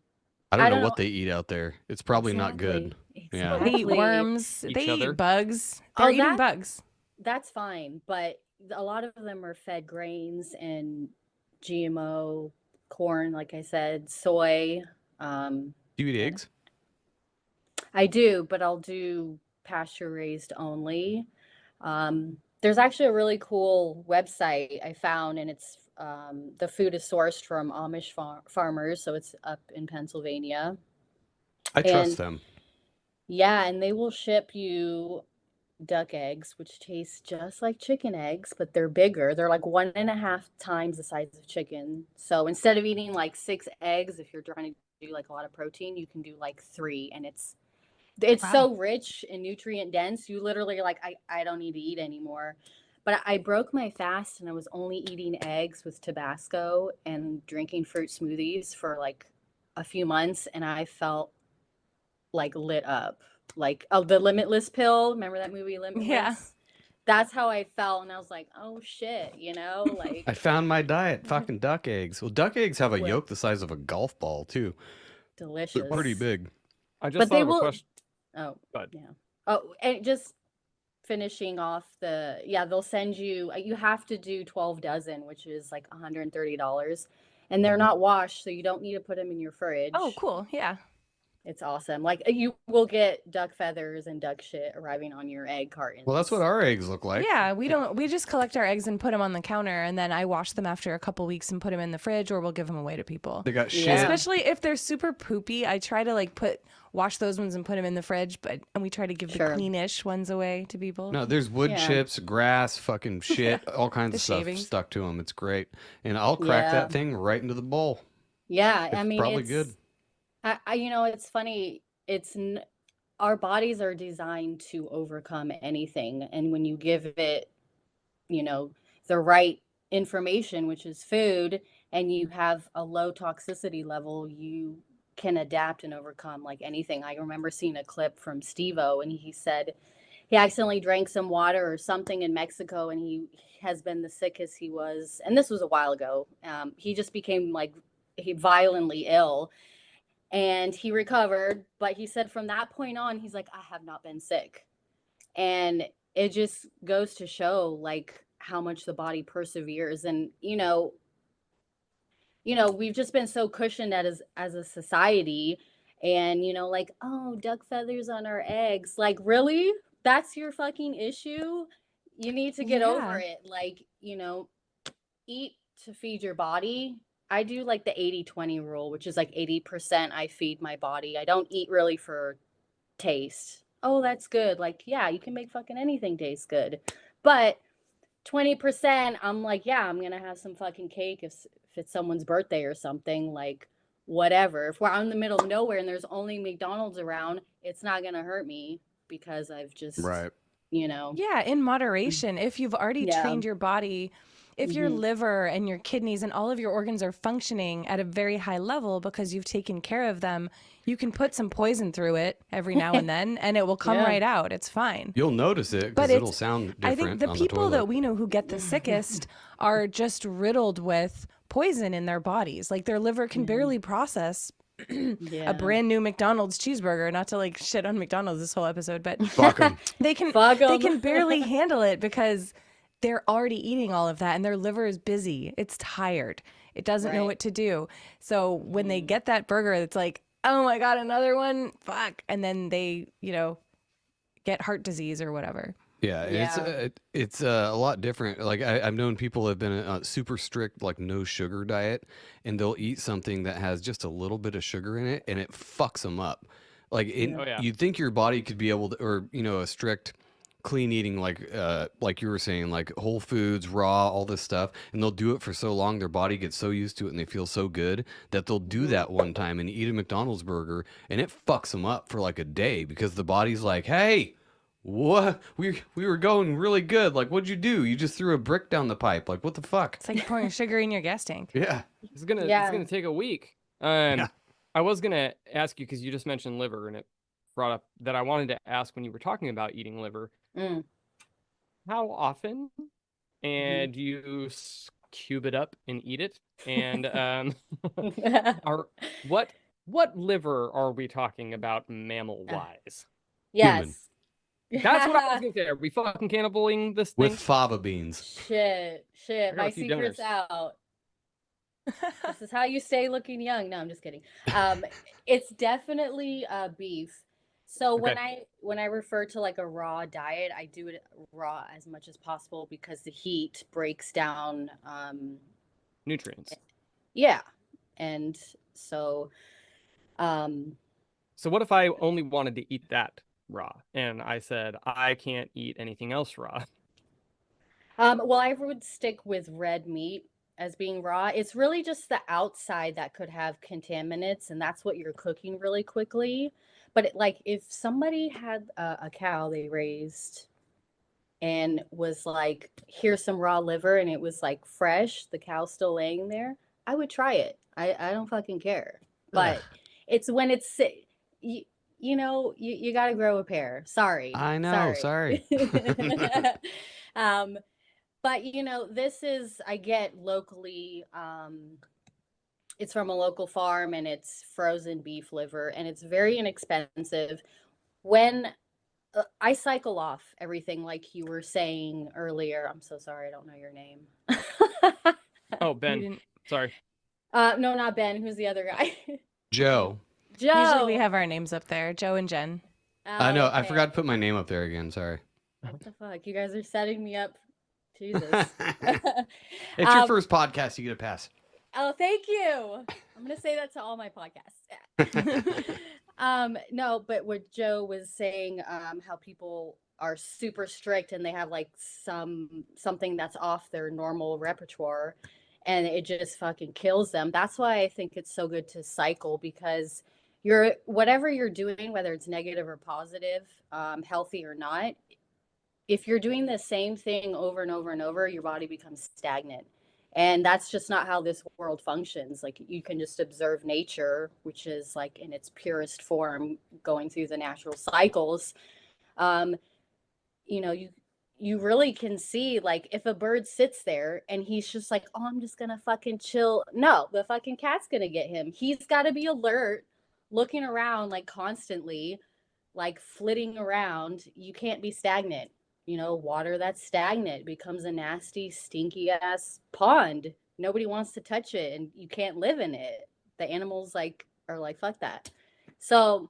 I don't I know don't what know- they eat out there. It's probably not good. Exactly. Yeah. They eat Exactly. worms. Each They other? eat bugs. Oh, They're eating that- bugs. That's fine, but a lot of them are fed grains and GMO corn, like I said, soy. Do you eat eggs? I do, but I'll do pasture raised only. There's actually a really cool website I found, and it's the food is sourced from Amish farmers, so it's up in Pennsylvania. I trust And them. yeah, and they will ship you duck eggs, which taste just like chicken eggs, but they're bigger. They're like 1.5 times the size of chicken. So instead of eating like 6 eggs, if you're trying to do like a lot of protein, you can do like 3, and it's Wow. so rich and nutrient dense. You literally are like, I don't need to eat anymore. But I broke my fast and I was only eating eggs with Tabasco and drinking fruit smoothies for like a few months, and I felt like lit up. Like, oh, the Limitless pill. Remember that movie Limitless? Yeah. That's how I felt, and I was like, oh shit, like I found my diet. Fucking duck eggs. Well, duck eggs have a Well- yolk the size of a golf ball too. delicious. They're pretty big. I just But thought they of a will. question. Oh, Go ahead. yeah. Oh, and just finishing off they'll send you. You have to do 12 dozen, which is like $130, and they're not washed, so you don't need to put them in your fridge. Oh, cool. Yeah. It's awesome. Like you will get duck feathers and duck shit arriving on your egg cartons. Well, that's what our eggs look like. Yeah, we just collect our eggs and put them on the counter, and then I wash them after a couple weeks and put them in the fridge, or we'll give them away to people. They got shit. Yeah. Especially if they're super poopy, I try to like wash those ones and put them in the fridge, and we try to give Sure. the cleanish ones away to people. No, there's wood Yeah. chips, grass, fucking shit, all kinds The of stuff shavings. stuck to them. It's great. And I'll crack Yeah. that thing right into the bowl. Yeah, It's I mean, probably it's good. it's funny. Our bodies are designed to overcome anything, and when you give it, the right information, which is food, and you have a low toxicity level, you can adapt and overcome like anything. I remember seeing a clip from Steve-O, and he said he accidentally drank some water or something in Mexico, and he has been the sickest he was, and this was a while ago. He just became like violently ill, and he recovered, but he said from that point on, he's like, I have not been sick. And it just goes to show like how much the body perseveres. And we've just been so cushioned as a society, and like, oh, duck feathers on our eggs. Like, really? That's your fucking issue? You need to get over it. Like, eat to feed your body. I do like the 80-20 rule, which is like 80% I feed my body. I don't eat really for taste. Oh, that's good. Like, yeah, you can make fucking anything taste good. But 20%, I'm like, yeah, I'm going to have some fucking cake if it's someone's birthday or something, like whatever. If we're out in the middle of nowhere and there's only McDonald's around, it's not going to hurt me because I've just, Right. Yeah, in moderation. If you've already Yeah. trained your body, if your Mhm. liver and your kidneys and all of your organs are functioning at a very high level because you've taken care of them, you can put some poison through it every now and then, and it will come Yeah. right out. It's fine. You'll notice it But because it'll sound different I think the on people the toilet. that we know who get the sickest are just riddled with poison in their bodies. Like their liver can barely process Yeah. a brand new McDonald's cheeseburger. Not to like shit on McDonald's this whole episode, but Fuck 'em. they can Fuck they 'em. can barely handle it because they're already eating all of that and their liver is busy. It's tired. It doesn't know Right. what to do. So when they get that burger, it's like, oh my God, another one? Fuck. And then they, get heart disease or whatever. Yeah, it's a lot different. Like I've known people have been a super strict like no sugar diet, and they'll eat something that has just a little bit of sugar in it, and it fucks them up. Like Oh, yeah. you'd think your body could be able to, or a strict clean eating, like you were saying, like whole foods, raw, all this stuff, and they'll do it for so long, their body gets so used to it, and they feel so good that they'll do that one time and eat a McDonald's burger, and it fucks them up for like a day because the body's like, hey. What we were going really good. Like, what'd you do? You just threw a brick down the pipe. Like, what the fuck? It's like pouring sugar in your gas tank. Yeah. It's gonna take a week. Yeah. I was gonna ask you because you just mentioned liver, and it brought up that I wanted to ask when you were talking about eating liver. Mm. How often? And do you cube it up and eat it? And what liver are we talking about mammal wise? Yes. That's what I was gonna say. Are we fucking cannibaling this thing? With fava beans. Shit. I got My a few secret's donors. out. This is how you stay looking young. No, I'm just kidding. It's definitely beef. So Okay. when I refer to like a raw diet, I do it raw as much as possible because the heat breaks down. Nutrients. Yeah, and so um, So what if I only wanted to eat that raw and I said I can't eat anything else raw? well, I would stick with red meat as being raw. It's really just the outside that could have contaminants, and that's what you're cooking really quickly. But like if somebody had a cow they raised and was like, here's some raw liver, and it was like fresh, the cow's still laying there, I would try it. I don't fucking care. Ugh. But it's when it's you, you got to grow a pair. Sorry, I know. sorry. Sorry. um, but this is I get locally. It's from a local farm and it's frozen beef liver and it's very inexpensive. When I cycle off everything like you were saying earlier. I'm so sorry, I don't know your name. Oh, You Ben. didn't. Sorry. No, not Ben. Who's the other guy? Joe. Usually we Joe. have our names up there, Joe and Jen. I Oh, know. I okay. forgot to put my name up there again. Sorry. What the fuck? You guys are setting me up. Jesus. It's your first podcast. You get a pass. Oh, thank you. I'm gonna say that to all my podcasts. No, but what Joe was saying, how people are super strict and they have like something that's off their normal repertoire and it just fucking kills them. That's why I think it's so good to cycle because whatever you're doing, whether it's negative or positive, healthy or not, if you're doing the same thing over and over and over, your body becomes stagnant. And that's just not how this world functions. Like you can just observe nature, which is like in its purest form, going through the natural cycles. Um, you really can see like if a bird sits there and he's just like, oh, I'm just gonna fucking chill. No, the fucking cat's gonna get him. He's gotta be alert, looking around like constantly, like flitting around. You can't be stagnant. Water that's stagnant becomes a nasty, stinky ass pond. Nobody wants to touch it and you can't live in it. The animals like are like, fuck that. So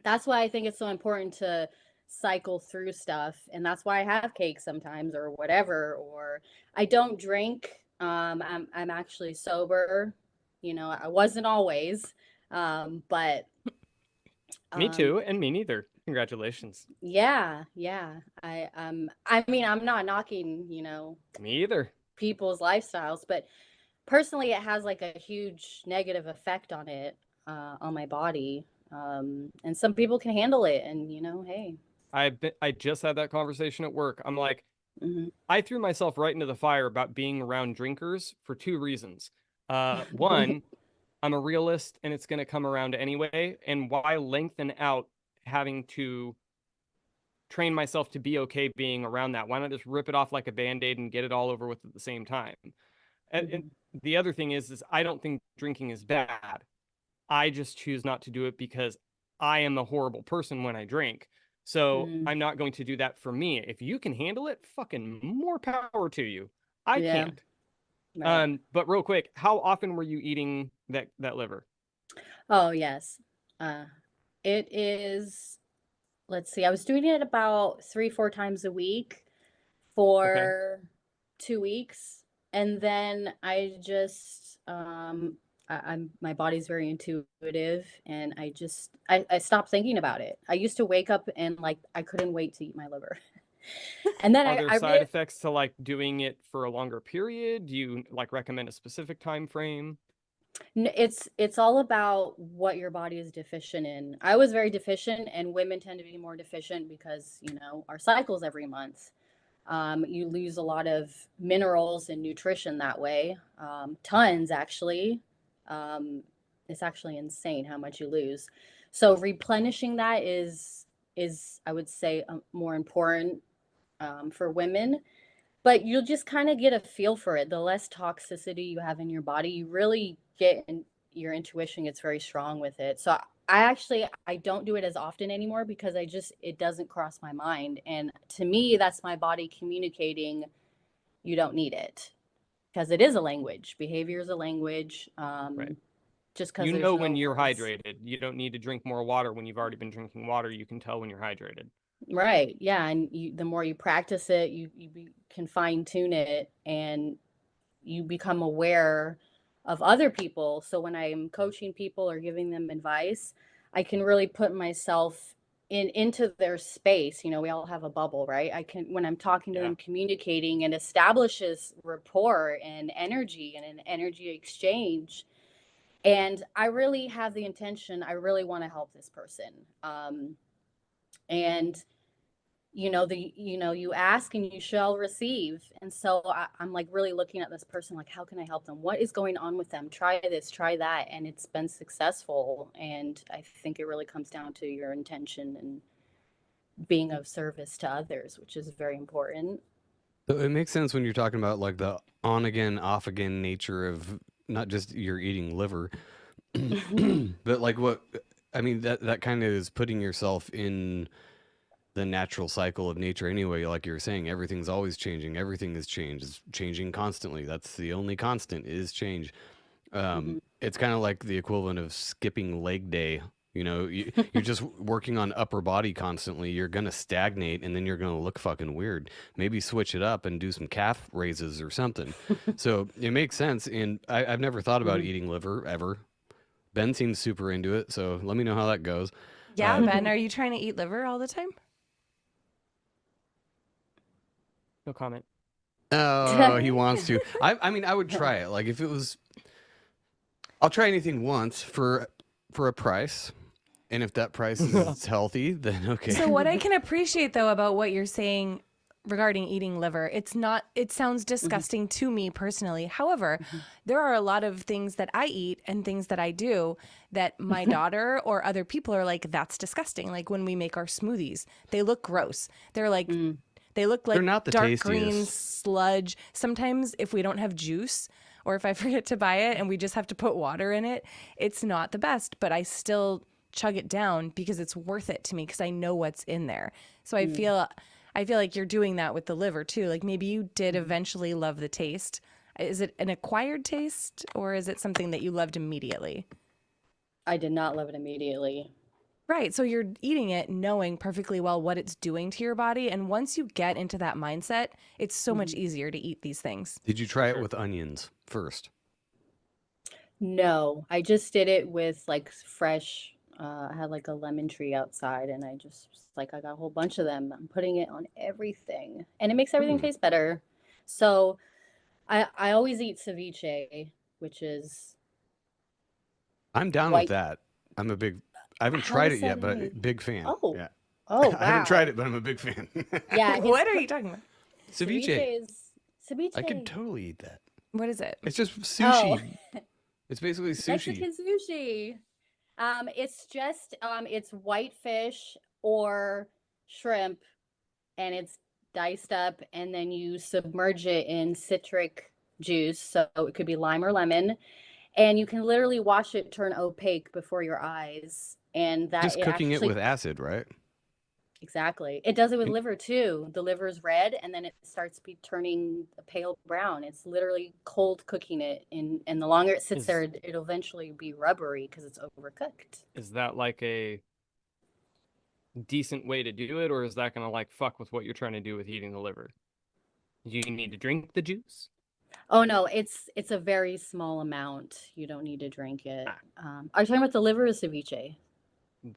that's why I think it's so important to cycle through stuff. And that's why I have cake sometimes or whatever, or I don't drink. I'm actually sober. I wasn't always. But Me um, too, and me neither. Congratulations. yeah, I mean, I'm not knocking, Me either. people's lifestyles, but personally it has like a huge negative effect on it, on my body. And some people can handle it and hey. I just had that conversation at work. I'm like, Mhm. I threw myself right into the fire about being around drinkers for two reasons. One, I'm a realist and it's going to come around anyway. And why lengthen out having to train myself to be okay being around that? Why not just rip it off like a band-aid and get it all over with at the same time? And the other thing is I don't think drinking is bad. I just choose not to do it because I am a horrible person when I drink. So Mhm. I'm not going to do that for me. If you can handle it, fucking more power to you. I Yeah, can't. right. But real quick, how often were you eating that liver? Oh, yes. Uh, it is, let's see, I was doing it about 3, 4 times a week Okay. for 2 weeks. And then I'm my body's very intuitive and I stopped thinking about it. I used to wake up and like I couldn't wait to eat my liver. And then Are I, there I side re effects to like doing it for a longer period? Do you like recommend a specific time frame? it's all about what your body is deficient in. I was very deficient and women tend to be more deficient because, our cycles every month. You lose a lot of minerals and nutrition that way. Tons actually. It's actually insane how much you lose. So replenishing that is I would say more important for women. But you'll just kind of get a feel for it. The less toxicity you have in your body, you really get in, your intuition gets very strong with it. So I don't do it as often anymore because it doesn't cross my mind. And to me, that's my body communicating you don't need it. because it is a language. Behavior is a language. Right. Just because You there's know no when you're words. hydrated. You don't need to drink more water when you've already been drinking water. You can tell when you're hydrated. Right. Yeah. And the more you practice it, can fine tune it, and you become aware of other people. So when I'm coaching people or giving them advice, I can really put myself into their space. You know, we all have a bubble, right? I can, when I'm talking to them, communicating, and establishes rapport and energy and an energy exchange. And I really have the intention, I really want to help this person. And you ask and you shall receive. And so I'm like really looking at this person, like, how can I help them? What is going on with them? Try this, try that. And it's been successful. And I think it really comes down to your intention and being of service to others, which is very important. So it makes sense when you're talking about like the on again, off again nature of not just you're eating liver, but like that kind of is putting yourself in the natural cycle of nature anyway. Like you're saying, everything's always changing. Everything is changed. It's changing constantly. That's the only constant is change. It's kind of like the equivalent of skipping leg day. You know, you're just working on upper body constantly. You're going to stagnate and then you're going to look fucking weird. Maybe switch it up and do some calf raises or something. So it makes sense. And I've never thought about eating liver ever. Ben seems super into it. So let me know how that goes. Yeah, Ben, are you trying to eat liver all the time? No comment. Oh, he wants to. I mean, I would try it. Like if it was, I'll try anything once for a price. And if that price is healthy, then okay. So what I can appreciate though about what you're saying regarding eating liver, it sounds disgusting to me personally. However, there are a lot of things that I eat and things that I do that my daughter or other people are like, that's disgusting. Like when we make our smoothies, they look gross. They're like, they look like not the dark green tastiest. sludge. Sometimes if we don't have juice or if I forget to buy it and we just have to put water in it, it's not the best, but I still chug it down because it's worth it to me because I know what's in there. So I feel like you're doing that with the liver too. Like maybe you did eventually love the taste. Is it an acquired taste or is it something that you loved immediately? I did not love it immediately. Right. So you're eating it knowing perfectly well what it's doing to your body. And once you get into that mindset, it's so much easier to eat these things. Did you try it with onions first? No, I just did it with like fresh. I had like a lemon tree outside, and I just I got a whole bunch of them. I'm putting it on everything, and it makes everything taste better. So I always eat ceviche, which is I'm down white. with that. I haven't How tried does it yet, that but mean? big fan. Oh. Yeah. Oh, wow. I haven't tried it, but I'm a big fan. Yeah. What are you talking about? Ceviche. Ceviche. I could totally eat that. What is it? It's just sushi. Oh. It's basically sushi. Mexican sushi. It's just it's white fish or shrimp, and it's diced up, and then you submerge it in citric juice. So it could be lime or lemon, and you can literally watch it turn opaque before your eyes. And that Just cooking it actually, with acid, right? exactly. It does it with liver too. The liver is red, and then it starts turning a pale brown. It's literally cold cooking it, and the longer it sits there, it'll eventually be rubbery because it's overcooked. Is that like a decent way to do it, or is that gonna like fuck with what you're trying to do with eating the liver? Do you need to drink the juice? Oh no, it's a very small amount. You don't need to drink it. Are you talking about the liver or ceviche?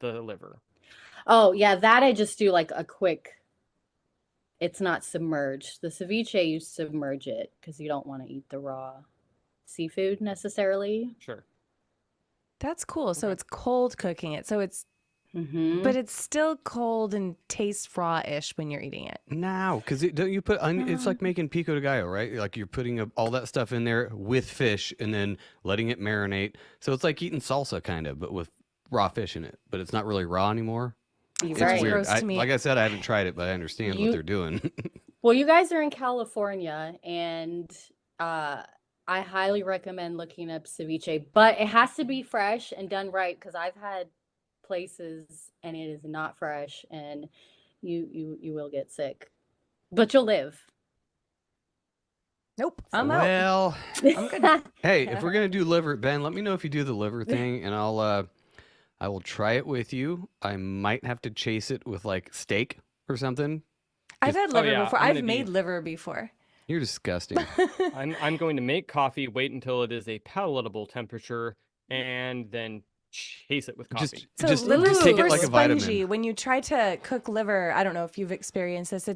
The liver. Oh yeah, that I just do like a quick. It's not submerged. The ceviche, you submerge it because you don't want to eat the raw seafood necessarily. Sure. That's cool. So it's cold cooking it. So it's, but it's still cold and tastes raw-ish when you're eating it. No, because don't you put it's like making pico de gallo, right? Like you're putting all that stuff in there with fish and then letting it marinate. So it's like eating salsa kind of, but with raw fish in it. But it's not really raw anymore. It's Right. weird. Gross to me. Like I said, I haven't tried it, but I understand what they're doing. Well, you guys are in California, and I highly recommend looking up ceviche, but it has to be fresh and done right because I've had places and it is not fresh, and you will get sick, but you'll live. Nope, I'm out. Well, I'm good. hey, if we're gonna do liver, Ben, let me know if you do the liver thing, and I will try it with you. I might have to chase it with like steak or something. I've had liver yeah, before. I'm I've gonna made be- liver before. You're disgusting. I'm going to make coffee, wait until it is a palatable temperature, and then chase it with coffee. Just, So just, liver's just take it super like a spongy. vitamin. When you try to cook liver, I don't know if you've experienced this.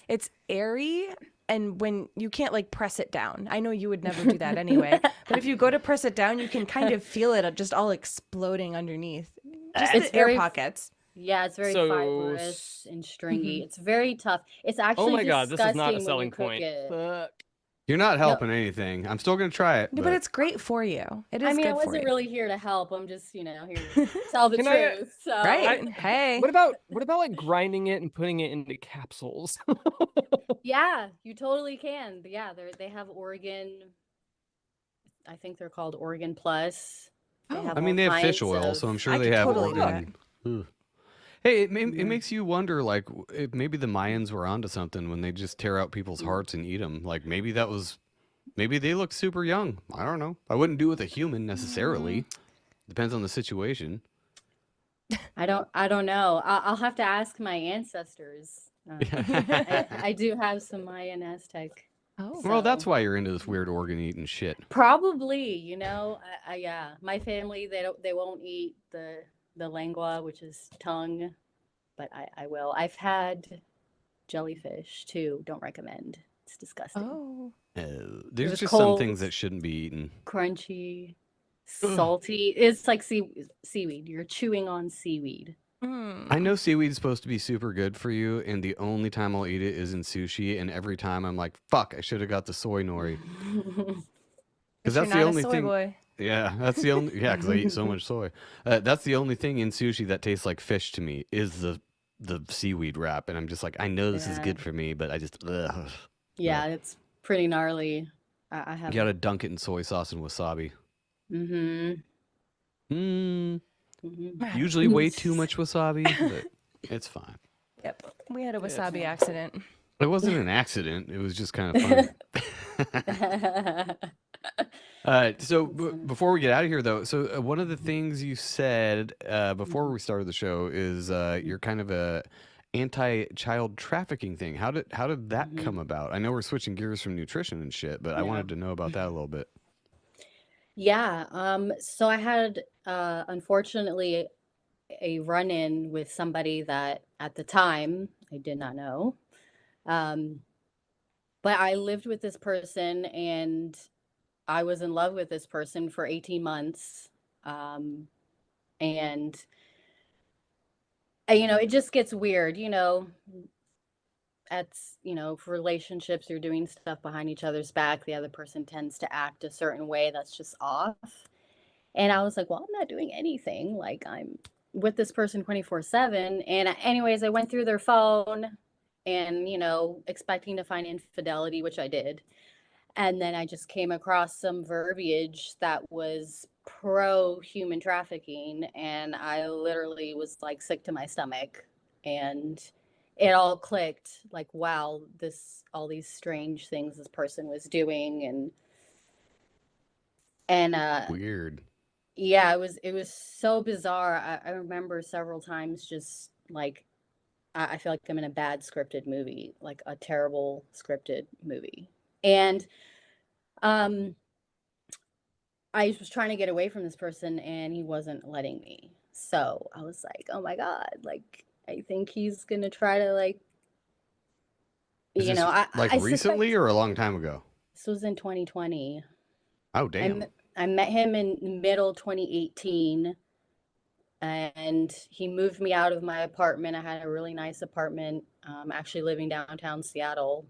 It's airy, and when you can't like press it down. I know you would never do that anyway. But if you go to press it down, you can kind of feel it just all exploding underneath. Just It's the air very pockets. Yeah, it's very So fibrous and stringy. It's very tough. It's Oh actually my god, this is not a disgusting when you selling cook point. it. Fuck. You're not helping anything. I'm still gonna try it. No, but it's great for you. It is I mean, I good for wasn't you. really here to help. I'm just, here to tell the Can I- truth. So Right. Hey. What about like grinding it and putting it into capsules? yeah, you totally can. Yeah, they have Oregon. I think they're called Oregon Plus. They have I mean, all they have kinds fish oil, so of- I'm sure I they could have totally do organ. Ugh. Hey, it Mm-hmm. makes you wonder, like, if maybe the Mayans were onto something when they just tear out people's Mm. hearts and eat them. Like, maybe they look super young. I don't know. I wouldn't do it with a human necessarily. Mm. Depends on the situation. I don't know. I'll have to ask my ancestors. I do have some Mayan Aztec. Oh. Well, that's So- why you're into this weird organ eating shit. Probably, yeah. My family they won't eat the lengua, which is tongue, but I will. I've had jellyfish too. Don't recommend. It's disgusting. Oh. There's was just some cold. things that shouldn't be eaten. Crunchy, salty. It's like seaweed. You're chewing on seaweed. Mm. I know seaweed's supposed to be super good for you, and the only time I'll eat it is in sushi, and every time I'm like, fuck, I should have got the soy nori. Because that's You're the not only a soy thing. boy. Yeah, that's the only. Yeah, because I eat so much soy. That's the only thing in sushi that tastes like fish to me is the seaweed wrap, and I'm just like, I know this is Yeah. good for me, but I just ugh. Yeah, it's pretty gnarly. I You have. gotta dunk it in soy sauce and wasabi. Usually way too much wasabi, but it's fine. Yep. We had a wasabi accident. It wasn't an accident. It was just kind of fun. So before we get out of here, though, so one of the things you said before we started the show is you're kind of a anti-child trafficking thing. How did that come about? I know we're switching gears from nutrition and shit, but I wanted to know about that a little bit. Yeah. So I had, unfortunately, a run-in with somebody that at the time I did not know. But I lived with this person and I was in love with this person for 18 months. And it just gets weird, for relationships, you're doing stuff behind each other's back. The other person tends to act a certain way that's just off. And I was like, well, I'm not doing anything. Like, I'm with this person 24/7. And anyways, I went through their phone and, expecting to find infidelity, which I did. And then I just came across some verbiage that was pro human trafficking. And I literally was like sick to my stomach. And it all clicked, like, wow, all these strange things this person was doing. And Weird. yeah, it was so bizarre. I remember several times just like I feel like I'm in a bad scripted movie, like a terrible scripted movie. And I was trying to get away from this person and he wasn't letting me. So I was like, oh my God, like I think he's gonna try to like Is this, I recently suspect or a long time ago? this was in 2020. Oh damn. I met him in middle 2018 and he moved me out of my apartment. I had a really nice apartment, actually living downtown Seattle.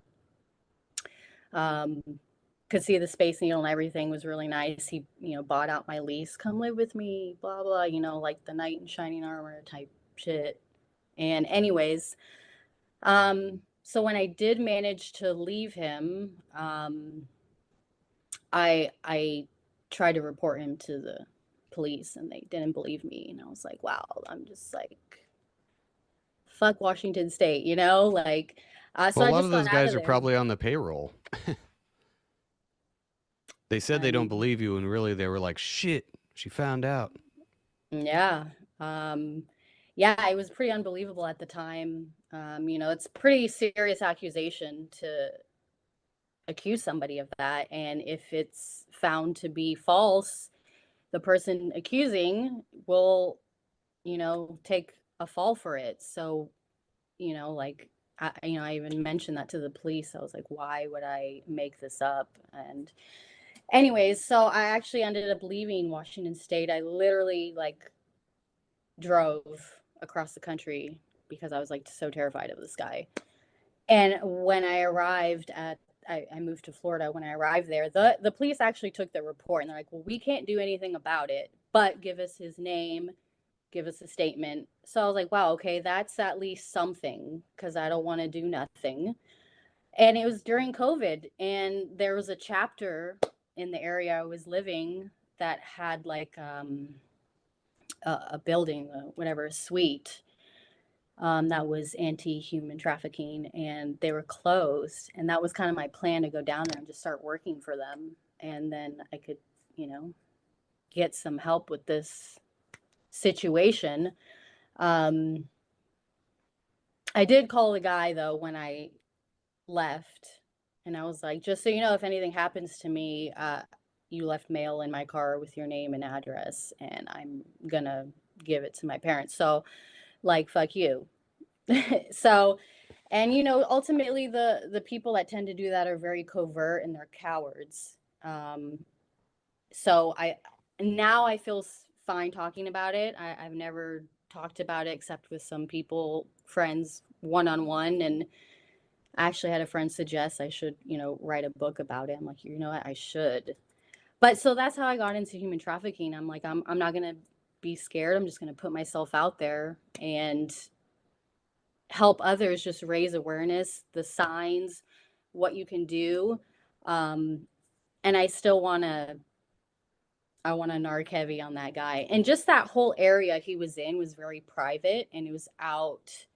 Could see the Space Needle and everything was really nice. He, bought out my lease, come live with me, blah, blah, like the knight in shining armor type shit. And anyways, so when I did manage to leave him, I tried to report him to the police and they didn't believe me. And I was like, wow, I'm just like, fuck Washington State, like, so Well, a I lot just of those got out guys of are there. probably on the payroll. They said I they don't mean, believe you, and really they were like, shit, she found out. yeah. Yeah, it was pretty unbelievable at the time. It's pretty serious accusation to accuse somebody of that. And if it's found to be false, the person accusing will, take a fall for it. So, like, I even mentioned that to the police. I was like, why would I make this up? And anyways, so I actually ended up leaving Washington State. I literally like drove across the country because I was like so terrified of this guy. And when I arrived at I moved to Florida. When I arrived there, the police actually took the report and they're like, well, we can't do anything about it, but give us his name, give us a statement. So I was like, wow, okay, that's at least something because I don't want to do nothing. And it was during COVID, and there was a chapter in the area I was living that had like a building, whatever, a suite that was anti-human trafficking, and they were closed. And that was kind of my plan, to go down there and just start working for them, and then I could, get some help with this situation. I did call the guy though when I left, and I was like, just so you know, if anything happens to me, you left mail in my car with your name and address, and I'm gonna give it to my parents. So, like, fuck you. So, and ultimately the people that tend to do that are very covert and they're cowards. So now I feel fine talking about it. I've never talked about it except with some people, friends, one-on-one. And I actually had a friend suggest I should, write a book about it. I'm like, you know what, I should. But so that's how I got into human trafficking. I'm like, I'm not going to be scared. I'm just going to put myself out there and help others just raise awareness, the signs, what you can do. And I still want to narc heavy on that guy. And just that whole area he was in was very private, and it was out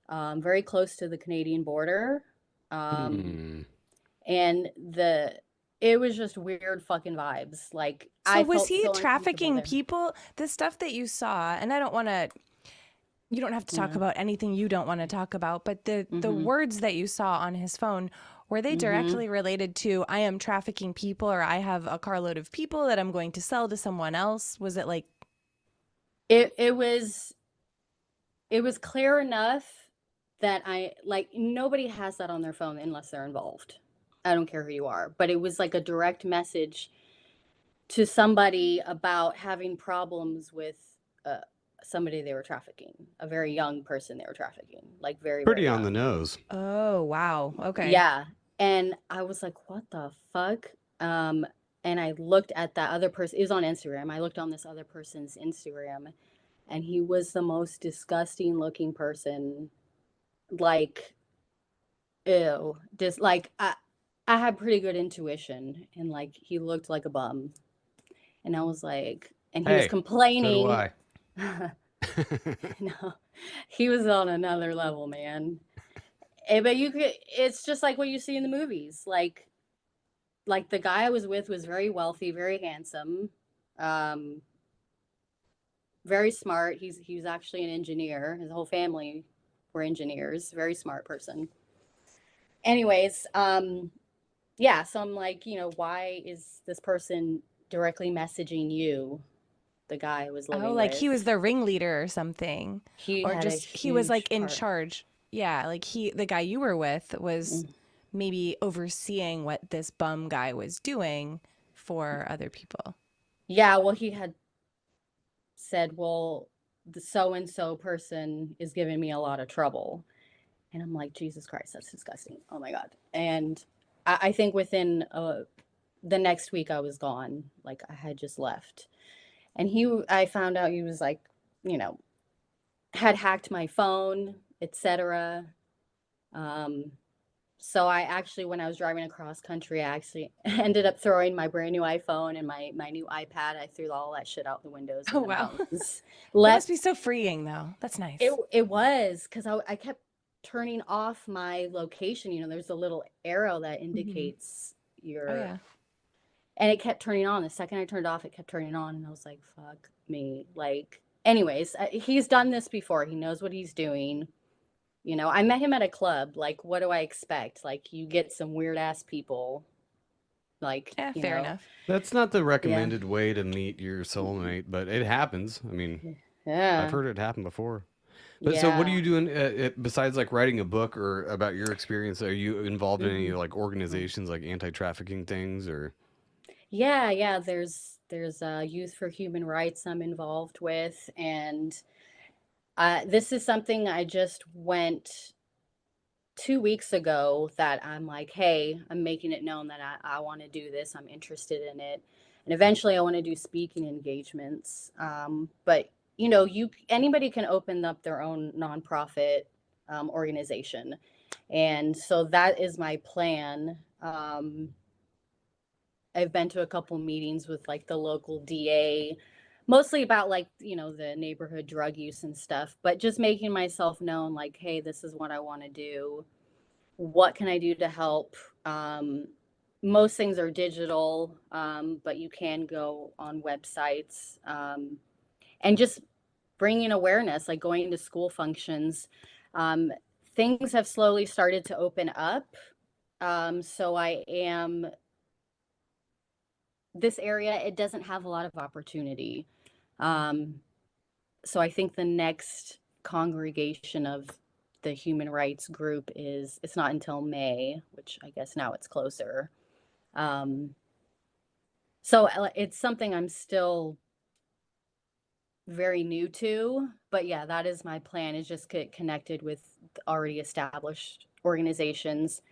very close to the Canadian border. And it was just weird fucking vibes. Like, So was he so trafficking people? The stuff that you saw, and I don't want to, you don't have to talk about anything you don't want to talk about, but the words that you saw on his phone, were they directly related to, I am trafficking people, or I have a carload of people that I'm going to sell to someone else? Was it like? It was clear enough that nobody has that on their phone unless they're involved. I don't care who you are, but it was like a direct message to somebody about having problems with somebody they were trafficking, a very young person they were trafficking, like very, Pretty very on the young. nose. Oh, wow. Okay. Yeah. And I was like, what the fuck? And I looked at that other person. It was on Instagram. I looked on this other person's Instagram, and he was the most disgusting looking person. Like, ew. Just like, I had pretty good intuition, and like, he looked like a bum. And I was like, and he was complaining. So do I. No, he was on another level, man. But it's just like what you see in the movies. Like the guy I was with was very wealthy, very handsome, very smart. He was actually an engineer. His whole family were engineers. Very smart person. Anyways, yeah. So I'm like, why is this person directly messaging you? The guy I was living with. Oh, like he was the ringleader or something, or just he was like in charge. Yeah, like the guy you were with was maybe overseeing what this bum guy was doing for other people. Yeah, well, he had said, well, the so-and-so person is giving me a lot of trouble. And I'm like, Jesus Christ, that's disgusting. Oh my God. And I think within the next week I was gone. Like, I had just left. And I found out he was like, had hacked my phone, etc. So I actually, when I was driving across country, I actually ended up throwing my brand new iPhone and my new iPad. I threw all that shit out the windows. Oh, wow. That must be so freeing, though. That's nice. It was, because I kept turning off my location. There's a little arrow that indicates your... Oh, yeah. and it kept turning on. The second I turned it off, it kept turning on, and I was like, fuck me. Like, anyways, he's done this before. He knows what he's doing. You know, I met him at a club. Like, what do I expect? Like, you get some weird ass people. Like, Yeah, you fair know. enough. That's not the recommended way to meet your soulmate, but it happens. I mean, Yeah. I've heard it happen before. But so what are Yeah. you doing besides like writing a book or about your experience? Are you involved in any Mhm. like organizations like anti-trafficking things or? Yeah. There's Youth for Human Rights I'm involved with, and this is something I just went 2 weeks ago that I'm like, hey, I'm making it known that I want to do this. I'm interested in it. And eventually I want to do speaking engagements. But you know, anybody can open up their own nonprofit organization. And so that is my plan. I've been to a couple meetings with like the local DA, mostly about like, you know, the neighborhood drug use and stuff, but just making myself known like, hey, this is what I want to do. What can I do to help? Most things are digital, but you can go on websites, and just bringing awareness, like going to school functions. Things have slowly started to open up. So this area, it doesn't have a lot of opportunity. So I think the next congregation of the human rights group it's not until May, which I guess now it's closer. So it's something I'm still very new to, but yeah, that is my plan, is just get connected with already established organizations,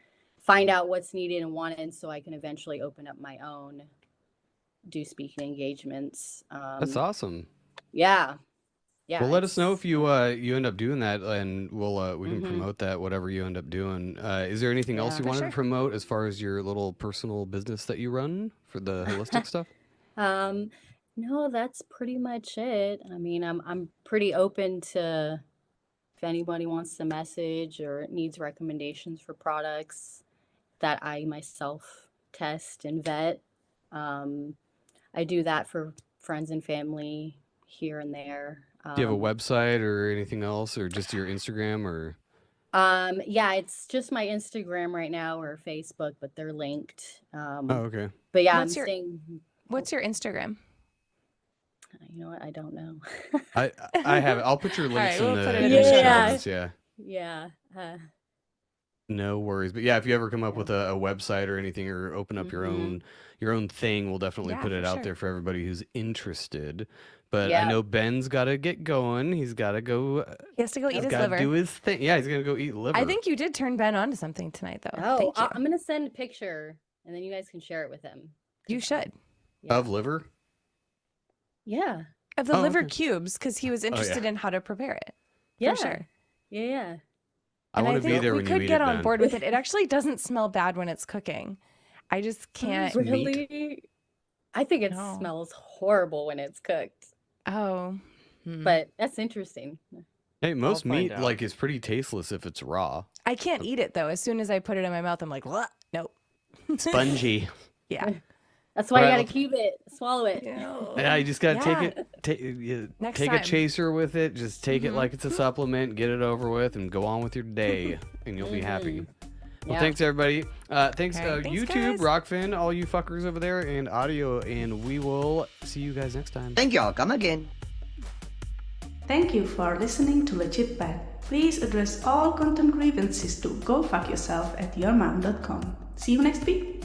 find out what's needed and wanted so I can eventually open up my own, do speaking engagements. That's awesome. Yeah. Well, let us know if you you end up doing that, and we can Mhm. promote that, whatever you end up doing. Is there anything else Yeah. you For wanted sure. to promote as far as your little personal business that you run for the holistic stuff? No, that's pretty much it. I mean, I'm pretty open to if anybody wants to message or needs recommendations for products that I myself test and vet. I do that for friends and family here and there. Do you have a website or anything else, or just your Instagram or? Yeah, it's just my Instagram right now or Facebook, but they're linked. Oh, okay. But yeah, What's I'm your- staying. What's your Instagram? You know what? I don't know. I have it. I'll put your links right, we'll in put the, it in in the the show show notes, yeah. Yeah. No worries. But yeah, if you ever come up with a website or anything, or open up your own thing, we'll definitely Yeah, put it for out sure. there for everybody who's interested. But Yeah. I know Ben's got to get going. He's got to go. He has to go eat He's his got to liver. do his thing. Yeah, he's gonna go eat liver. I think you did turn Ben on to something tonight, though. Oh, Thank you. I'm gonna send a picture and then you guys can share it with him. You should. Yeah. Of liver. Yeah. Of the Oh, liver okay. cubes, because he was interested in how to prepare it. Yeah. For sure. Yeah. I And want to be think there we when could you eat get it, on Ben. board with it. It actually doesn't smell bad when it's cooking. I just can't. meat. Really? I think it No. smells horrible when it's cooked. Oh. But that's interesting. Hey, most find meat out. like is pretty tasteless if it's raw. I can't eat it though. As soon as I put it in my mouth, I'm like, what? Nope. Spongy. Yeah. That's why you Alright, gotta cube it, swallow it. Yeah, you just gotta take Yeah. it. Next Take time. a chaser with it. Just take it like it's a supplement. Get it over with, and go on with your day, and you'll be happy. Well, Yeah. thanks everybody. Thanks, All right, thanks, YouTube, guys. Rockfin, all you fuckers over there, and audio, and we will see you guys next time. Thank y'all. Come again. Thank you for listening to Legit Pet. Please address all content grievances to gofuckyourself@yourmom.com. See you next week.